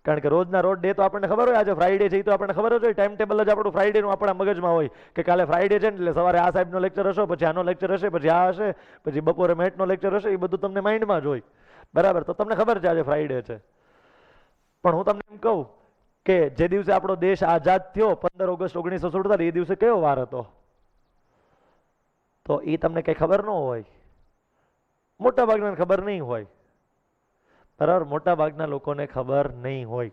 કારણ કે રોજના રોજ ડે તો આપણને ખબર હોય આજે ફ્રાઈડે છે, એ તો આપણને ખબર જ હોય. ટાઈમ ટેબલ જ આપણું ફ્રાઈડેનું આપણા મગજમાં હોય કે કાલે ફ્રાઈડે છે ને એટલે સવારે આ સાહેબનો લેક્ચર હશે, પછી આનો લેક્ચર હશે, પછી આ હશે, પછી બપોરે મેથનો લેક્ચર હશે. એ બધું તમને માઇન્ડમાં જ હોય. બરાબર? તો તમને ખબર છે આજે ફ્રાઈડે છે. પણ હું તમને એમ કહું કે જે દિવસે આપણો દેશ આઝાદ થયો 15 ઓગસ્ટ 1947, એ દિવસે કયો વાર હતો? તો એ તમને કઈ ખબર ન હોય. મોટા ભાગના ખબર નહીં હોય. બરાબર? મોટા ભાગના લોકોને ખબર નહીં હોય.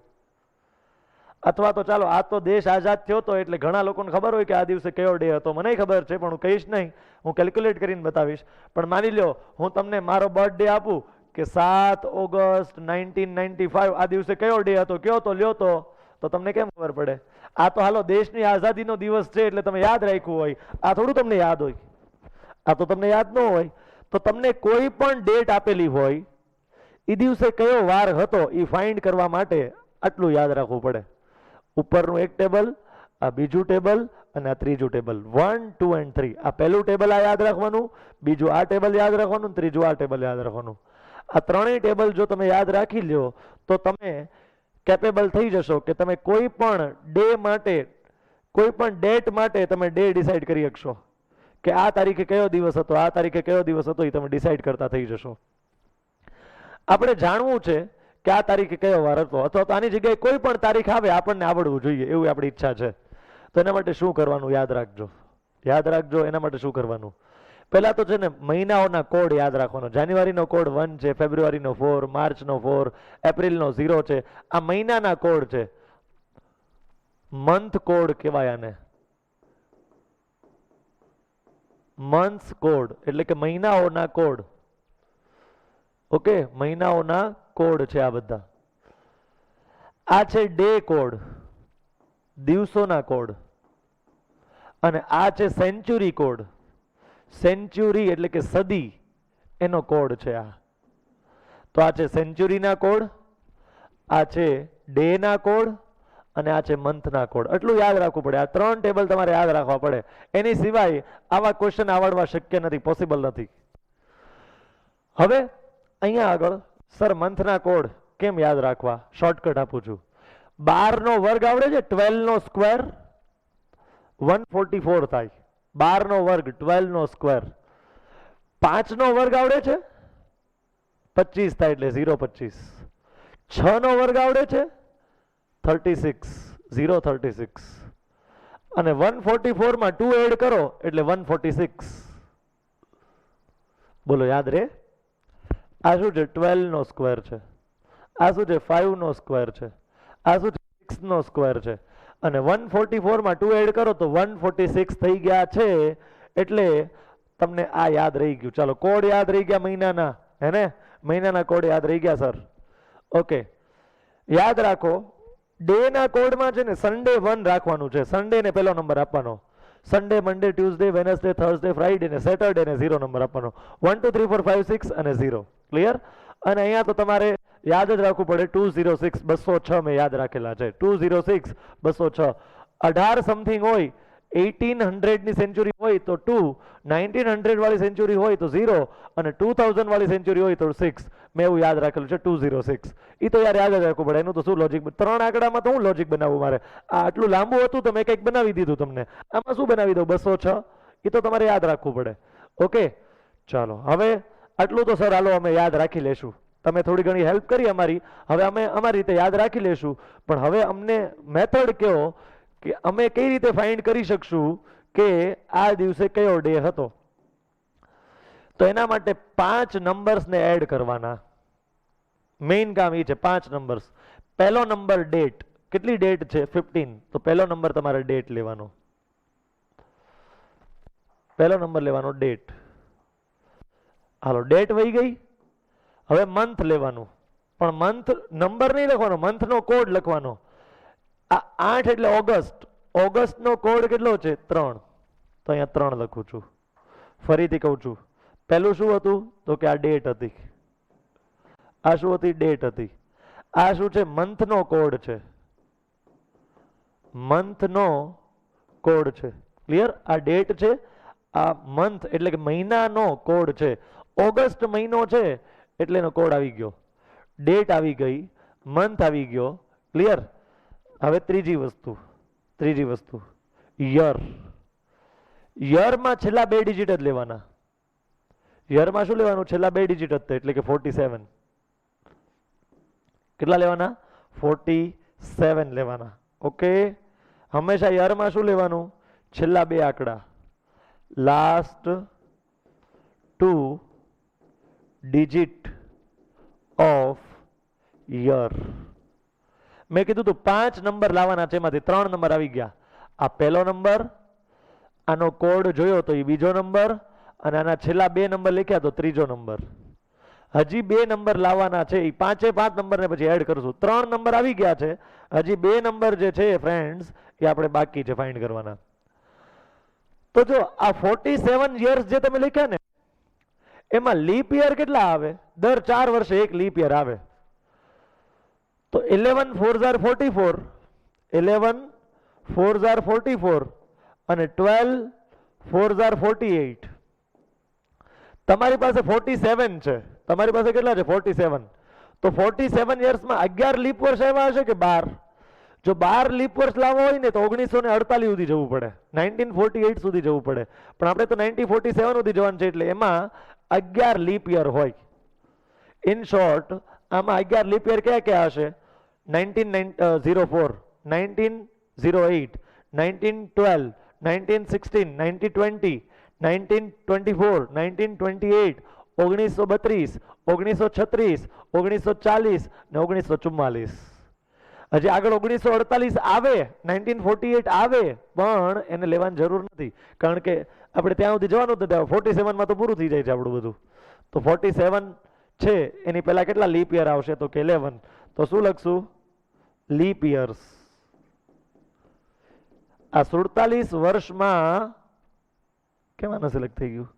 અથવા તો ચાલો આ તો દેશ આઝાદ થયો તો એટલે ઘણા લોકોને ખબર હોય કે આ દિવસે કયો ડે હતો. મને ખબર છે પણ હું કહીશ નહીં, હું કેલ્ક્યુલેટ કરીને બતાવીશ. પણ માની લો હું તમને મારો બર્થડે આપું કે 7 ઓગસ્ટ 1995, આ દિવસે કયો ડે હતો? કયો તો લ્યો તો તમને કેમ ખબર પડે? આ તો હાલો દેશની આઝાદીનો દિવસ છે એટલે તમે યાદ રાખ્યું હોય. આ થોડું તમને યાદ હોય? આ તો તમને યાદ ન હોય. તો તમને કોઈ પણ ડેટ આપેલી હોય, એ દિવસે કયો વાર હતો એ ફાઇન્ડ કરવા માટે આટલું યાદ રાખવું પડે. ઉપરનું એક ટેબલ, આ બીજું ટેબલ અને આ ત્રીજું ટેબલ. 1, 2 and 3. આ પહેલું ટેબલ આ યાદ રાખવાનું, બીજું આ ટેબલ યાદ રાખવાનું, ત્રીજું આ ટેબલ યાદ રાખવાનું. આ ત્રણેય ટેબલ જો તમે યાદ રાખી લ્યો તો તમે કેપેબલ થઈ જશો કે તમે કોઈ પણ ડે માટે, કોઈ પણ ડેટ માટે તમે ડે ડિસાઈડ કરી શકશો કે આ તારીખે કયો દિવસ હતો, આ તારીખે કયો દિવસ હતો, એ તમે ડિસાઈડ કરતા થઈ જશો. આપણે જાણવું છે કે આ તારીખે કયો વાર હતો, અથવા તો આની જગ્યાએ કોઈ પણ તારીખ આવે આપણને આવડવું જોઈએ એવી આપણી ઈચ્છા છે. તો એના માટે શું કરવાનું યાદ રાખજો. યાદ રાખજો એના માટે શું કરવાનું. પહેલા તો છે ને મહિનાઓના કોડ યાદ રાખવાનો. જાન્યુઆરીનો કોડ 1 છે, ફેબ્રુઆરીનો 4, માર્ચનો 4, એપ્રિલનો 0 છે. આ મહિનાના કોડ છે. મંથ કોડ કહેવાય આને. મંથ્સ કોડ એટલે કે મહિનાઓના કોડ. ઓકે, મહિનાઓના કોડ છે આ બધા. આ છે ડે કોડ, દિવસોના કોડ. અને આ છે સેન્ચુરી કોડ. સેન્ચુરી એટલે કે સદી, એનો કોડ છે આ. તો આ છે સેન્ચુરીના કોડ, આ છે ડે ના કોડ અને આ છે મંથના કોડ. એટલું યાદ રાખવું પડે. આ 3 ટેબલ તમારે યાદ રાખવા પડે. એની સિવાય આવા ક્વેશ્ચન આવડવા શક્ય નથી, પોસિબલ નથી. હવે અહીંયા આગળ સર મંથના કોડ કેમ યાદ રાખવા? શોર્ટકટ આપું છું. 12 નો વર્ગ આવડે છે? 12 નો સ્ક્વેર 144 થાય. 12 નો વર્ગ 12 નો સ્ક્વેર. 5 નો વર્ગ આવડે છે? 25 થાય એટલે 025. 6 નો વર્ગ આવડે છે? 36, 036. અને 144 માં 2 એડ કરો એટલે 146. બોલો યાદ રે? આ શું છે? 12 નો સ્ક્વેર છે. આ શું છે? 5 નો સ્ક્વેર છે. આ શું છે? 6 નો સ્ક્વેર છે. અને 144 માં 2 એડ કરો તો 146 થઈ ગયા છે. એટલે તમને આ યાદ રહી ગયું. ચાલો કોડ યાદ રહી ગયા મહિનાના, હે ને? મહિનાના કોડ યાદ રહી ગયા સર. ઓકે, યાદ રાખો ડે ના કોડમાં છે ને સન્ડે 1 રાખવાનું છે. સન્ડે ને પહેલો નંબર આપવાનો, સન્ડે મંડે ટ્યુઝડે વેનસડે થર્સડે ફ્રાઈડે ને સેટરડે ને 0 નંબર આપવાનો. 1 2 3 4 5 6 અને 0. ક્લિયર? અને અહીંયા તો તમારે યાદ જ રાખવું પડે 206 206 મેં યાદ રાખેલા છે. 206 206 18 સમથિંગ હોય, 1800 ની સેન્ચુરી હોય તો 2, 1900 વાળી સેન્ચુરી હોય તો 0 અને 2000 વાળી સેન્ચુરી હોય તો 6. મેં એવું યાદ રાખેલું છે 206. એ તો યાર યાદ જ રાખવું પડે. એનું તો શું લોજિક, 3 આંકડામાં તો હું લોજિક બનાવવું મારે? આ આટલું લાંબુ હતું તો મેં કંઈક બનાવી દીધું તમને. આમાં શું બનાવી દઉં? 206. એ તો તમારે યાદ રાખવું પડે. ઓકે ચાલો, હવે આટલું તો સર હાલો અમે યાદ રાખી લેશું. તમે થોડી ઘણી હેલ્પ કરી અમારી, હવે અમે અમારી રીતે યાદ રાખી લેશું. પણ હવે અમને મેથડ કહો કે અમે કઈ રીતે ફાઇન્ડ કરી શકશું કે આ દિવસે કયો ડે હતો. તો એના માટે 5 નંબર્સને એડ કરવાના. મેઇન કામ એ છે 5 નંબર્સ. પહેલો નંબર ડેટ. કેટલી ડેટ છે? 15. તો પહેલો નંબર તમારે ડેટ લેવાનો. પહેલો નંબર લેવાનો ડેટ. હાલો ડેટ વહી ગઈ. હવે મંથ લેવાનું, પણ મંથ નંબર નહીં લખવાનો, મંથનો કોડ લખવાનો. આ 8 એટલે ઓગસ્ટ. ઓગસ્ટનો કોડ કેટલો છે? 3. તો અહીંયા 3 લખું છું. ફરીથી કહું છું, પહેલું શું હતું? તો કે આ ડેટ હતી. આ શું હતી? ડેટ હતી. આ શું છે? મંથનો કોડ છે. મંથનો કોડ છે. ક્લિયર? આ ડેટ છે, આ મંથ એટલે કે મહિનાનો કોડ છે. ઓગસ્ટ મહિનો છે એટલે એનો કોડ આવી ગયો. ડેટ આવી ગઈ, મંથ આવી ગયો. ક્લિયર? હવે ત્રીજી વસ્તુ યર. યરમાં છેલ્લા 2 ડિજિટ જ લેવાના. યરમાં શું લેવાનું? છેલ્લા 2 ડિજિટ જ એટલે કે 47. કેટલા લેવાના? 47 લેવાના. ઓકે, હંમેશા યરમાં શું લેવાનું? છેલ્લા 2 આંકડા, લાસ્ટ 2 ડિજિટ ઓફ યર. મેં કીધું તું 5 નંબર લાવવાના છે, એમાંથી 3 નંબર આવી ગયા. આ પહેલો નંબર, આનો કોડ જોયો તો એ બીજો નંબર, અને આના છેલ્લા 2 નંબર લખ્યા તો ત્રીજો નંબર. હજી 2 નંબર લાવવાના છે. એ 5 નંબરને પછી એડ કરશું. 3 નંબર આવી ગયા છે, હજી 2 નંબર જે છે ફ્રેન્ડ્સ એ આપણે બાકી છે ફાઇન્ડ કરવાના. તો જો આ 47 યર્સ જે તમે લખ્યા ને, એમાં લીપ યર કેટલા આવે? દર 4 વર્ષે એક લીપ યર આવે. તો 11 4 44, 11 4 44 અને 12 4 48. તમારી પાસે 47 છે. તમારી પાસે કેટલા છે? 47. તો 47 યર્સમાં 11 લીપ વર્ષ આવ્યા હશે કે 12? જો 12 લીપ વર્ષ લાવવા હોય ને તો 1948 સુધી જવું પડે, 1948 સુધી જવું પડે. પણ આપણે તો 1947 સુધી જવાનું છે, એટલે એમાં 11 લીપ યર હોય. ઇન શોર્ટ આમાં 11 લીપ યર કયા કયા હશે? 1904, 1908, 1912, 1916, 1920, 1924, 1928, 1932, 1936, 1940 ને 1944. હજી આગળ 1948 આવે, 1948 આવે, પણ એને લેવાની જરૂર નથી, કારણ કે આપણે ત્યાં સુધી જવાનું હતું. 47 માં તો પૂરું થઈ જાય છે આપણું બધું. તો 47 છે, એની પહેલા કેટલા લીપ યર આવશે? તો કે 11. તો શું લખશું? Leap years. આ 47 વર્ષમાં કેમ આને સિલેક્ટ થઈ ગયું?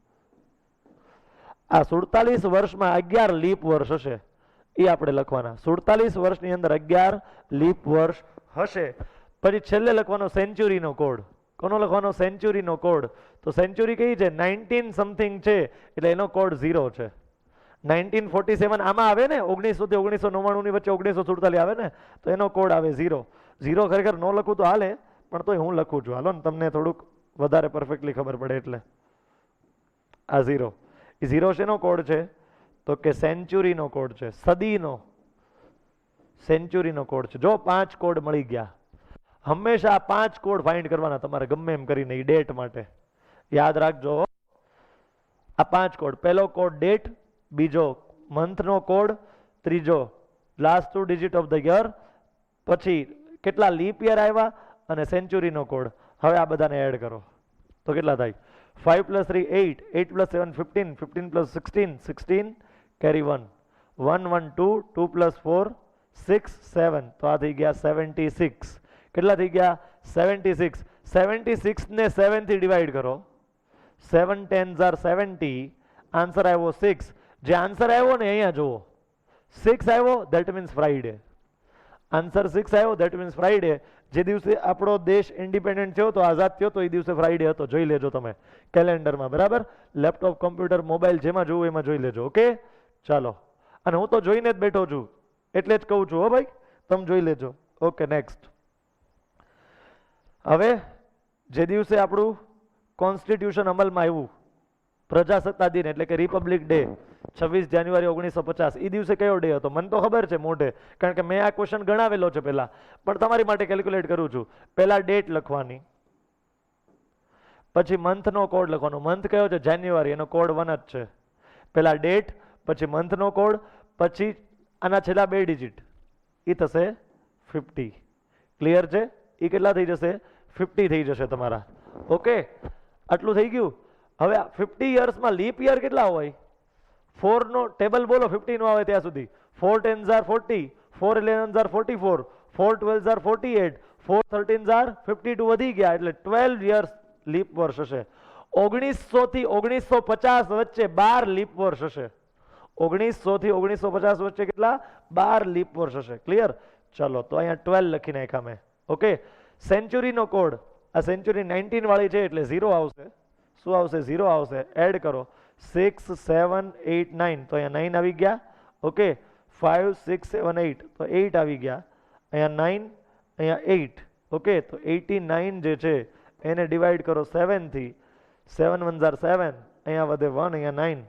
આ 47 વર્ષમાં 11 લીપ વર્ષ હશે, એ આપણે લખવાના. 47 વર્ષની અંદર 11 લીપ વર્ષ હશે. પછી છેલ્લે લખવાનો સેન્ચુરીનો કોડ. કોનો લખવાનો? સેન્ચુરીનો કોડ. તો સેન્ચુરી કઈ છે? 19 સમથિંગ છે, એટલે એનો કોડ 0 છે. 1947 આમાં આવે ને, 1900 થી 1999 ની વચ્ચે 1947 આવે ને, તો એનો કોડ આવે 0. 0 ખરેખર ન લખું તો હાલે, પણ તોય હું લખું છું. હાલો ને, તમને થોડુંક વધારે પરફેક્ટલી ખબર પડે એટલે. આ 0. એ 0 શેનો કોડ છે? તો કે સેન્ચુરીનો કોડ છે, સદીનો સેન્ચુરીનો કોડ છે. જો 5 કોડ મળી ગયા. હંમેશા 5 કોડ ફાઇન્ડ કરવાના તમારે ગમે એમ કરીને, એ ડેટ માટે યાદ રાખજો. આ 5 કોડ. પહેલો કોડ ડેટ, બીજો મંથનો કોડ, ત્રીજો last 2 digit of the year, પછી કેટલા લીપ યર આવ્યા, અને સેન્ચુરીનો કોડ. હવે આ બધાને એડ કરો તો કેટલા થાય? 5 + 3 8, 8 + 7 15, 15 + 16 16, carry 1, 1 1 2, 2 + 4 6 7 તો આ થઈ ગયા 76 કેટલા થઈ ગયા 76 76 ને 7 થી ડિવાઈડ કરો 7 10s are 70 આન્સર આવ્યો 6 જે આન્સર આવ્યો ને અહીંયા જુઓ 6 આવ્યો ધેટ મીન્સ ફ્રાઈડે આન્સર 6 આવ્યો ધેટ મીન્સ ફ્રાઈડે જે દિવસે આપણો દેશ ઇન્ડિપેન્ડન્ટ થયો તો આઝાદ થયો તો એ દિવસે ફ્રાઈડે હતો જોઈ લેજો તમે કેલેન્ડરમાં બરાબર લેપટોપ કમ્પ્યુટર મોબાઈલ જેમાં જોવું એમાં જોઈ લેજો ઓકે ચાલો અને હું તો જોઈને જ બેઠો છું એટલે જ કહું છું હો ભાઈ તમે જોઈ લેજો ઓકે નેક્સ્ટ હવે જે દિવસે આપણું કોન્સ્ટિટ્યુશન અમલમાં આવ્યું પ્રજાસત્તાક દિન એટલે કે રિપબ્લિક ડે 26 જાન્યુઆરી 1950 એ દિવસે કયો ડે હતો મને તો ખબર છે મોઢે કારણ કે મેં આ ક્વેશ્ચન ગણાવેલો છે પહેલા પણ તમારી માટે કેલ્ક્યુલેટ કરું છું પહેલા ડેટ લખવાની પછી મંથનો કોડ લખવાનો મંથ કયો છે જાન્યુઆરી એનો કોડ 1 જ છે પહેલા ડેટ પછી મંથનો કોડ પછી આના છેલ્લા 2 ડિજિટ એ થશે 50 ક્લિયર છે એ કેટલા થઈ જશે 50 થઈ જશે તમારા ઓકે આટલું થઈ ગયું હવે 50 યર્સમાં લીપ યર કેટલા હોય 4 નો ટેબલ બોલો 50 નો આવે ત્યાં સુધી 4 10s are 40 4 11s are 44 4 12s are 48 4 13s are 52 વધી ગયા એટલે 12 યર્સ લીપ વર્ષ હશે 1900 થી 1950 વચ્ચે 12 લીપ વર્ષ હશે 1900 થી 1950 વચ્ચે કેટલા 12 લીપ વર્ષ હશે ક્લિયર ચલો તો અહીંયા 12 લખી નાખ્યા મેં ઓકે સેન્ચુરીનો કોડ આ સેન્ચુરી 19 વાળી છે એટલે 0 આવશે શું આવશે 0 આવશે એડ કરો 6 7 8 9 તો અહીંયા 9 આવી ગયા ઓકે 5 6 7 8 તો 8 આવી ગયા અહીંયા 9 અહીંયા 8 ઓકે તો 89 જે છે એને ડિવાઈડ કરો 7 થી 7 1s are 7 અહીંયા વધે 1 અહીંયા 9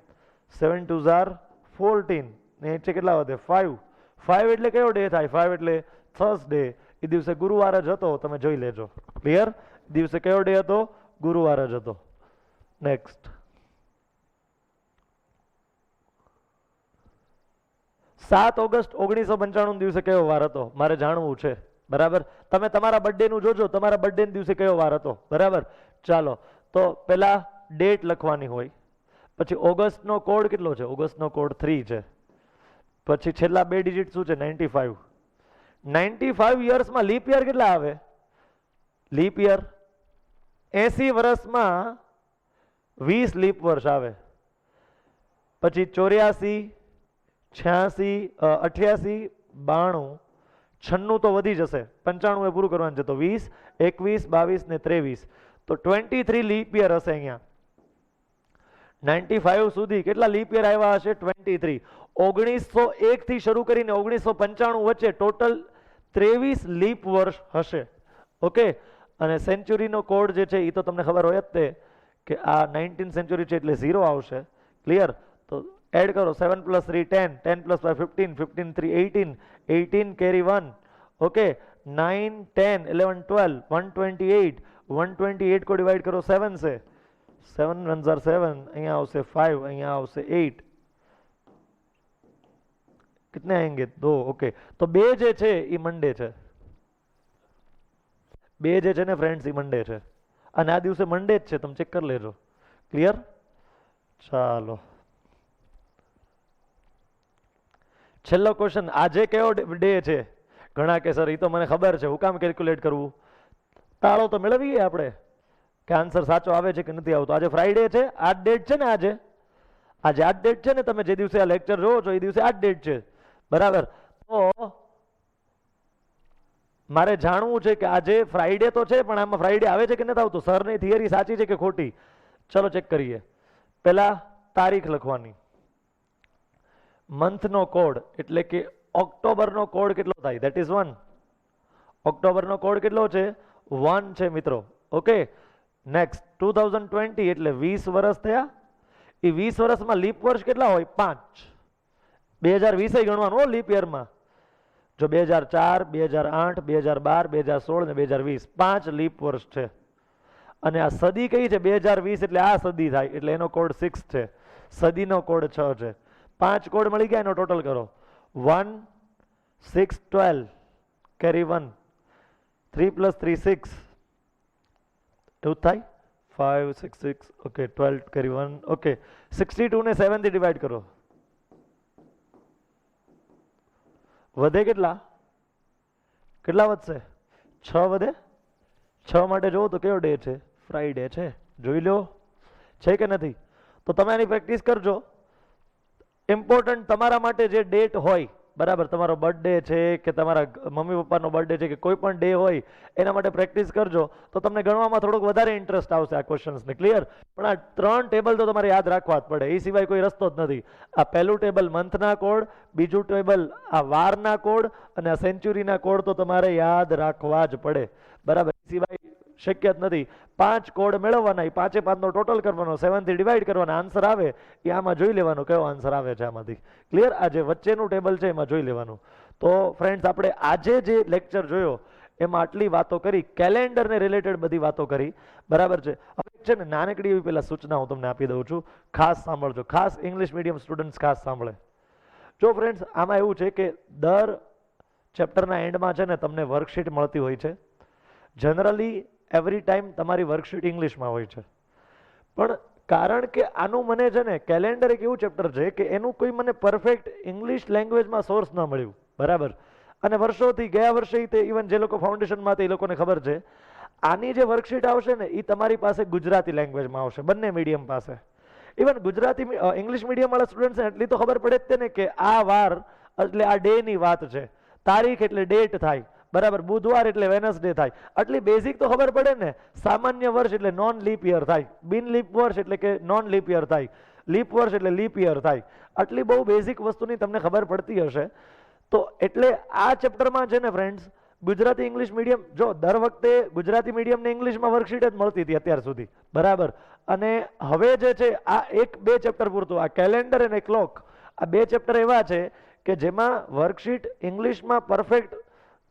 7 2s are 14 ને નીચે કેટલા વધે 5 5 એટલે કયો ડે થાય 5 એટલે થર્સડે એ દિવસે ગુરુવાર જ હતો તમે જોઈ લેજો ક્લિયર દિવસે કયો ડે હતો ગુરુવાર જ હતો નેક્સ્ટ 7 ઓગસ્ટ 1995 દિવસે કયો વાર હતો મારે જાણવું છે બરાબર તમે તમારા બર્થડે નું જોજો તમારા બર્થડે દિવસે કયો વાર હતો બરાબર ચાલો તો પહેલા ડેટ લખવાની હોય પછી ઓગસ્ટ નો કોડ કેટલો છે ઓગસ્ટ નો કોડ 3 છે પછી છેલ્લા 2 ડિજિટ શું છે 95 95 યર્સમાં લીપ યર કેટલા આવે લીપ યર 80 વર્ષમાં 20 લીપ વર્ષ આવે પછી 84 86 88 92 96 તો વધી જશે 95 એ પૂરું કરવાનું છે તો 20 21 22 ને 23 તો 23 લીપ યર હશે અહીંયા 95 સુધી કેટલા લીપ યર આવ્યા હશે 23 1901 થી શરૂ કરીને 1995 વચ્ચે ટોટલ 23 લીપ વર્ષ હશે ઓકે અને સેન્ચુરીનો કોડ જે છે એ તો તમને ખબર હોય જ તે કે આ 19th સેન્ચુરી છે એટલે 0 આવશે ક્લિયર તો એડ કરો 7 + 3 10 10 + 5 15 15 3 18 18 કેરી 1 ઓકે 9 10 11 12 128 128 को डिवाइड करो 7 से 7 1s are 7 અહીંયા આવશે 5 અહીંયા આવશે 8 कितने आएंगे 2 ओके तो 2 જે છે એ મંડે છે 2 જે છે ને ફ્રેન્ડ્સ એ મંડે છે અને આ દિવસે મંડે જ છે તમે ચેક કરી લેજો ક્લિયર ચાલો છેલ્લો ક્વેશ્ચન આજે કયો ડે છે ઘણા કે સર એ તો મને ખબર છે હું કામ કેલ્ક્યુલેટ કરવું તાળો તો મેળવીએ આપણે કે આન્સર સાચો આવે છે કે નથી આવતો આજે ફ્રાઈડે છે 8 ડેટ છે ને આજે 8 ડેટ છે ને તમે જે દિવસે આ લેક્ચર જોવો છો એ દિવસે 8 ડેટ છે બરાબર તો મારે જાણવું છે કે આજે ફ્રાઈડે તો છે પણ આમાં ફ્રાઈડે આવે છે કે નથી આવતું સરની થિયરી સાચી છે કે ખોટી ચલો ચેક કરીએ પહેલા તારીખ લખવાની મંથનો કોડ એટલે કે ઓક્ટોબરનો કોડ કેટલો થાય ધેટ ઇઝ 1 ઓક્ટોબરનો કોડ કેટલો છે 1 છે મિત્રો ઓકે નેક્સ્ટ 2020 એટલે 20 વર્ષ થયા એ 20 વર્ષમાં લીપ વર્ષ કેટલા હોય 5 2020 ગણવાનું હો લીપ યરમાં જો 2004 2008 2012 2016 ને 2020 5 લીપ વર્ષ છે અને આ સદી કઈ છે 2020 એટલે આ સદી થાય એટલે એનો કોડ 6 છે સદીનો કોડ 6 છે 5 કોડ મળી ગયા એનો ટોટલ કરો 1 6 12 કેરી 1 3 + 3 6 એવું થાય 5 6 6 ઓકે 12 કેરી 1 ઓકે 62 ને 7 થી ડિવાઈડ કરો વધે કેટલા વધશે? 6 વધે. 6 માટે જોવો તો કયો ડે છે? ફ્રાઈડે છે. જોઈ લો છે કે નથી? તો તમે આની પ્રેક્ટિસ કરજો. ઇમ્પોર્ટન્ટ તમારા માટે જે ડેટ હોય, બરાબર, તમારો બર્થડે છે કે તમારા મમ્મી પપ્પાનો બર્થડે છે કે કોઈ પણ ડે હોય, એના માટે પ્રેક્ટિસ કરજો તો તમને ગણવામાં થોડોક વધારે ઇન્ટરેસ્ટ આવશે આ ક્વેશ્ચન્સને. ક્લિયર? પણ આ 3 ટેબલ તો તમારે યાદ રાખવા જ પડે, એ સિવાય કોઈ રસ્તો જ નથી. આ પહેલું ટેબલ મંથના કોડ, બીજું ટેબલ આ વારના કોડ, અને આ સેન્ચુરીના કોડ તો તમારે યાદ રાખવા જ પડે, બરાબર. એ સિવાય શક્ય જ નથી. 5 કોડ મેળવવાના, 5 એ 5નો ટોટલ કરવાનો, 7 થી ડિવાઈડ કરવાના, આન્સર આવે એ આમાં જોઈ લેવાનો કયો આન્સર આવે છે આમાંથી. ક્લિયર? આ જે વચ્ચેનું ટેબલ છે એમાં જોઈ લેવાનું. તો ફ્રેન્ડ્સ, આપણે આજે જે લેક્ચર જોયો એમાં આટલી વાતો કરી, કેલેન્ડરને રિલેટેડ બધી વાતો કરી, બરાબર છે. હવે છે ને નાનકડી એવી પેલા સૂચના હું તમને આપી દઉં છું, ખાસ સાંભળજો, ખાસ ઇંગ્લિશ મીડિયમ સ્ટુડન્ટ્સ ખાસ સાંભળે. જો ફ્રેન્ડ્સ, આમાં એવું છે કે દર ચેપ્ટરના એન્ડમાં છે ને તમને વર્કશીટ મળતી હોય છે. જનરલી એવરી ટાઈમ તમારી વર્કશીટ ઇંગ્લિશમાં હોય છે, પણ કારણ કે આનું મને છે ને કેલેન્ડર એક એવું ચેપ્ટર છે કે એનું કોઈ મને પરફેક્ટ ઇંગ્લિશ લેંગ્વેજમાં સોર્સ ન મળ્યું, બરાબર. અને વર્ષોથી, ગયા વર્ષે તે ઇવન જે લોકો ફાઉન્ડેશનમાં હતા એ લોકોને ખબર છે, આની જે વર્કશીટ આવશે ને એ તમારી પાસે ગુજરાતી લેંગ્વેજમાં આવશે, બંને મીડિયમ પાસે. ઇવન ગુજરાતી ઇંગ્લિશ મીડિયમ વાળા સ્ટુડન્ટ્સ એટલી તો ખબર પડે જ તે ને કે આ વાર એટલે આ ડે ની વાત છે, તારીખ એટલે ડેટ થાય, બરાબર, બુધવાર એટલે વેનસડે થાય, આટલી બેઝિક તો ખબર પડે ને. સામાન્ય વર્ષ એટલે નોન લીપ યર થાય, બિન લીપ વર્ષ એટલે કે નોન લીપ યર થાય, લીપ વર્ષ એટલે લીપ યર થાય. આટલી બહુ બેઝિક વસ્તુની તમને ખબર પડતી હશે. તો એટલે આ ચેપ્ટરમાં છે ને ફ્રેન્ડ્સ, ગુજરાતી ઇંગ્લિશ મીડિયમ, જો દર વખતે ગુજરાતી મીડિયમને ઇંગ્લિશમાં વર્કશીટ જ મળતી હતી અત્યાર સુધી, બરાબર. અને હવે જે છે આ 1-2 ચેપ્ટર પૂરતું, આ કેલેન્ડર અને ક્લોક, આ 2 ચેપ્ટર એવા છે કે જેમાં વર્કશીટ ઇંગ્લિશમાં પરફેક્ટ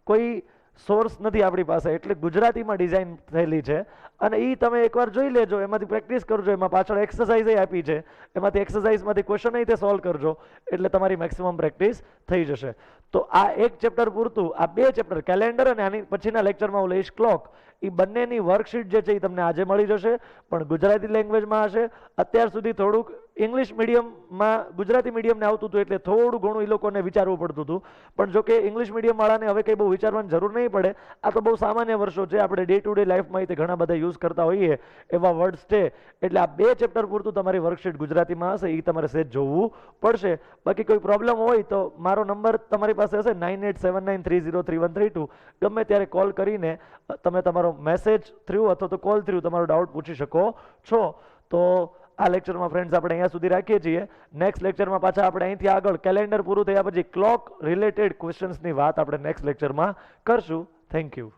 કોઈ સોર્સ નથી આપણી પાસે, એટલે ગુજરાતીમાં ડિઝાઇન થયેલી છે. અને એ તમે એકવાર જોઈ લેજો, એમાંથી પ્રેક્ટિસ કરજો, એમાં પાછળ એક્સરસાઇઝ આપી છે, એમાંથી એક્સરસાઇઝમાંથી ક્વેશ્ચન તે સોલ્વ કરજો, એટલે તમારી મેક્સિમમ પ્રેક્ટિસ થઈ જશે. તો આ 1 ચેપ્ટર પૂરતું, આ 2 ચેપ્ટર કેલેન્ડર અને આની પછીના લેક્ચરમાં હું લઈશ ક્લોક, એ બંનેની વર્કશીટ જે છે એ તમને આજે મળી જશે, પણ ગુજરાતી લેંગ્વેજમાં હશે. અત્યાર સુધી થોડુંક ઇંગ્લિશ મીડિયમમાં ગુજરાતી મીડિયમને આવતું હતું એટલે થોડું ઘણું એ લોકોને વિચારવું પડતું હતું, પણ જો કે ઇંગ્લિશ મીડિયમ વાળાને હવે કંઈ બહુ વિચારવાની જરૂર નહીં પડે. આ તો બહુ સામાન્ય વર્ષો છે, આપણે ડે ટુ ડે લાઈફમાં તે ઘણા બધા યુઝ કરતા હોઈએ એવા વર્ડ્સ છે. એટલે આ 2 ચેપ્ટર પૂરતું તમારી વર્કશીટ ગુજરાતીમાં હશે, એ તમારે સેજ જોવું પડશે. બાકી કોઈ પ્રોબ્લેમ હોય તો મારો નંબર તમારી પાસે હશે 9879303132, ગમે ત્યારે કોલ કરીને તમે તમારો મેસેજ થ્રુ અથવા તો કોલ થ્રુ તમારો ડાઉટ પૂછી શકો છો. તો આ લેક્ચરમાં ફ્રેન્ડ્સ આપણે અહીંયા સુધી રાખીએ છીએ. નેક્સ્ટ લેક્ચરમાં પાછા આપણે અહીંથી આગળ કેલેન્ડર પૂરું થયા પછી ક્લોક રિલેટેડ ક્વેશ્ચન્સની વાત આપણે નેક્સ્ટ લેક્ચરમાં કરશું. Thank you.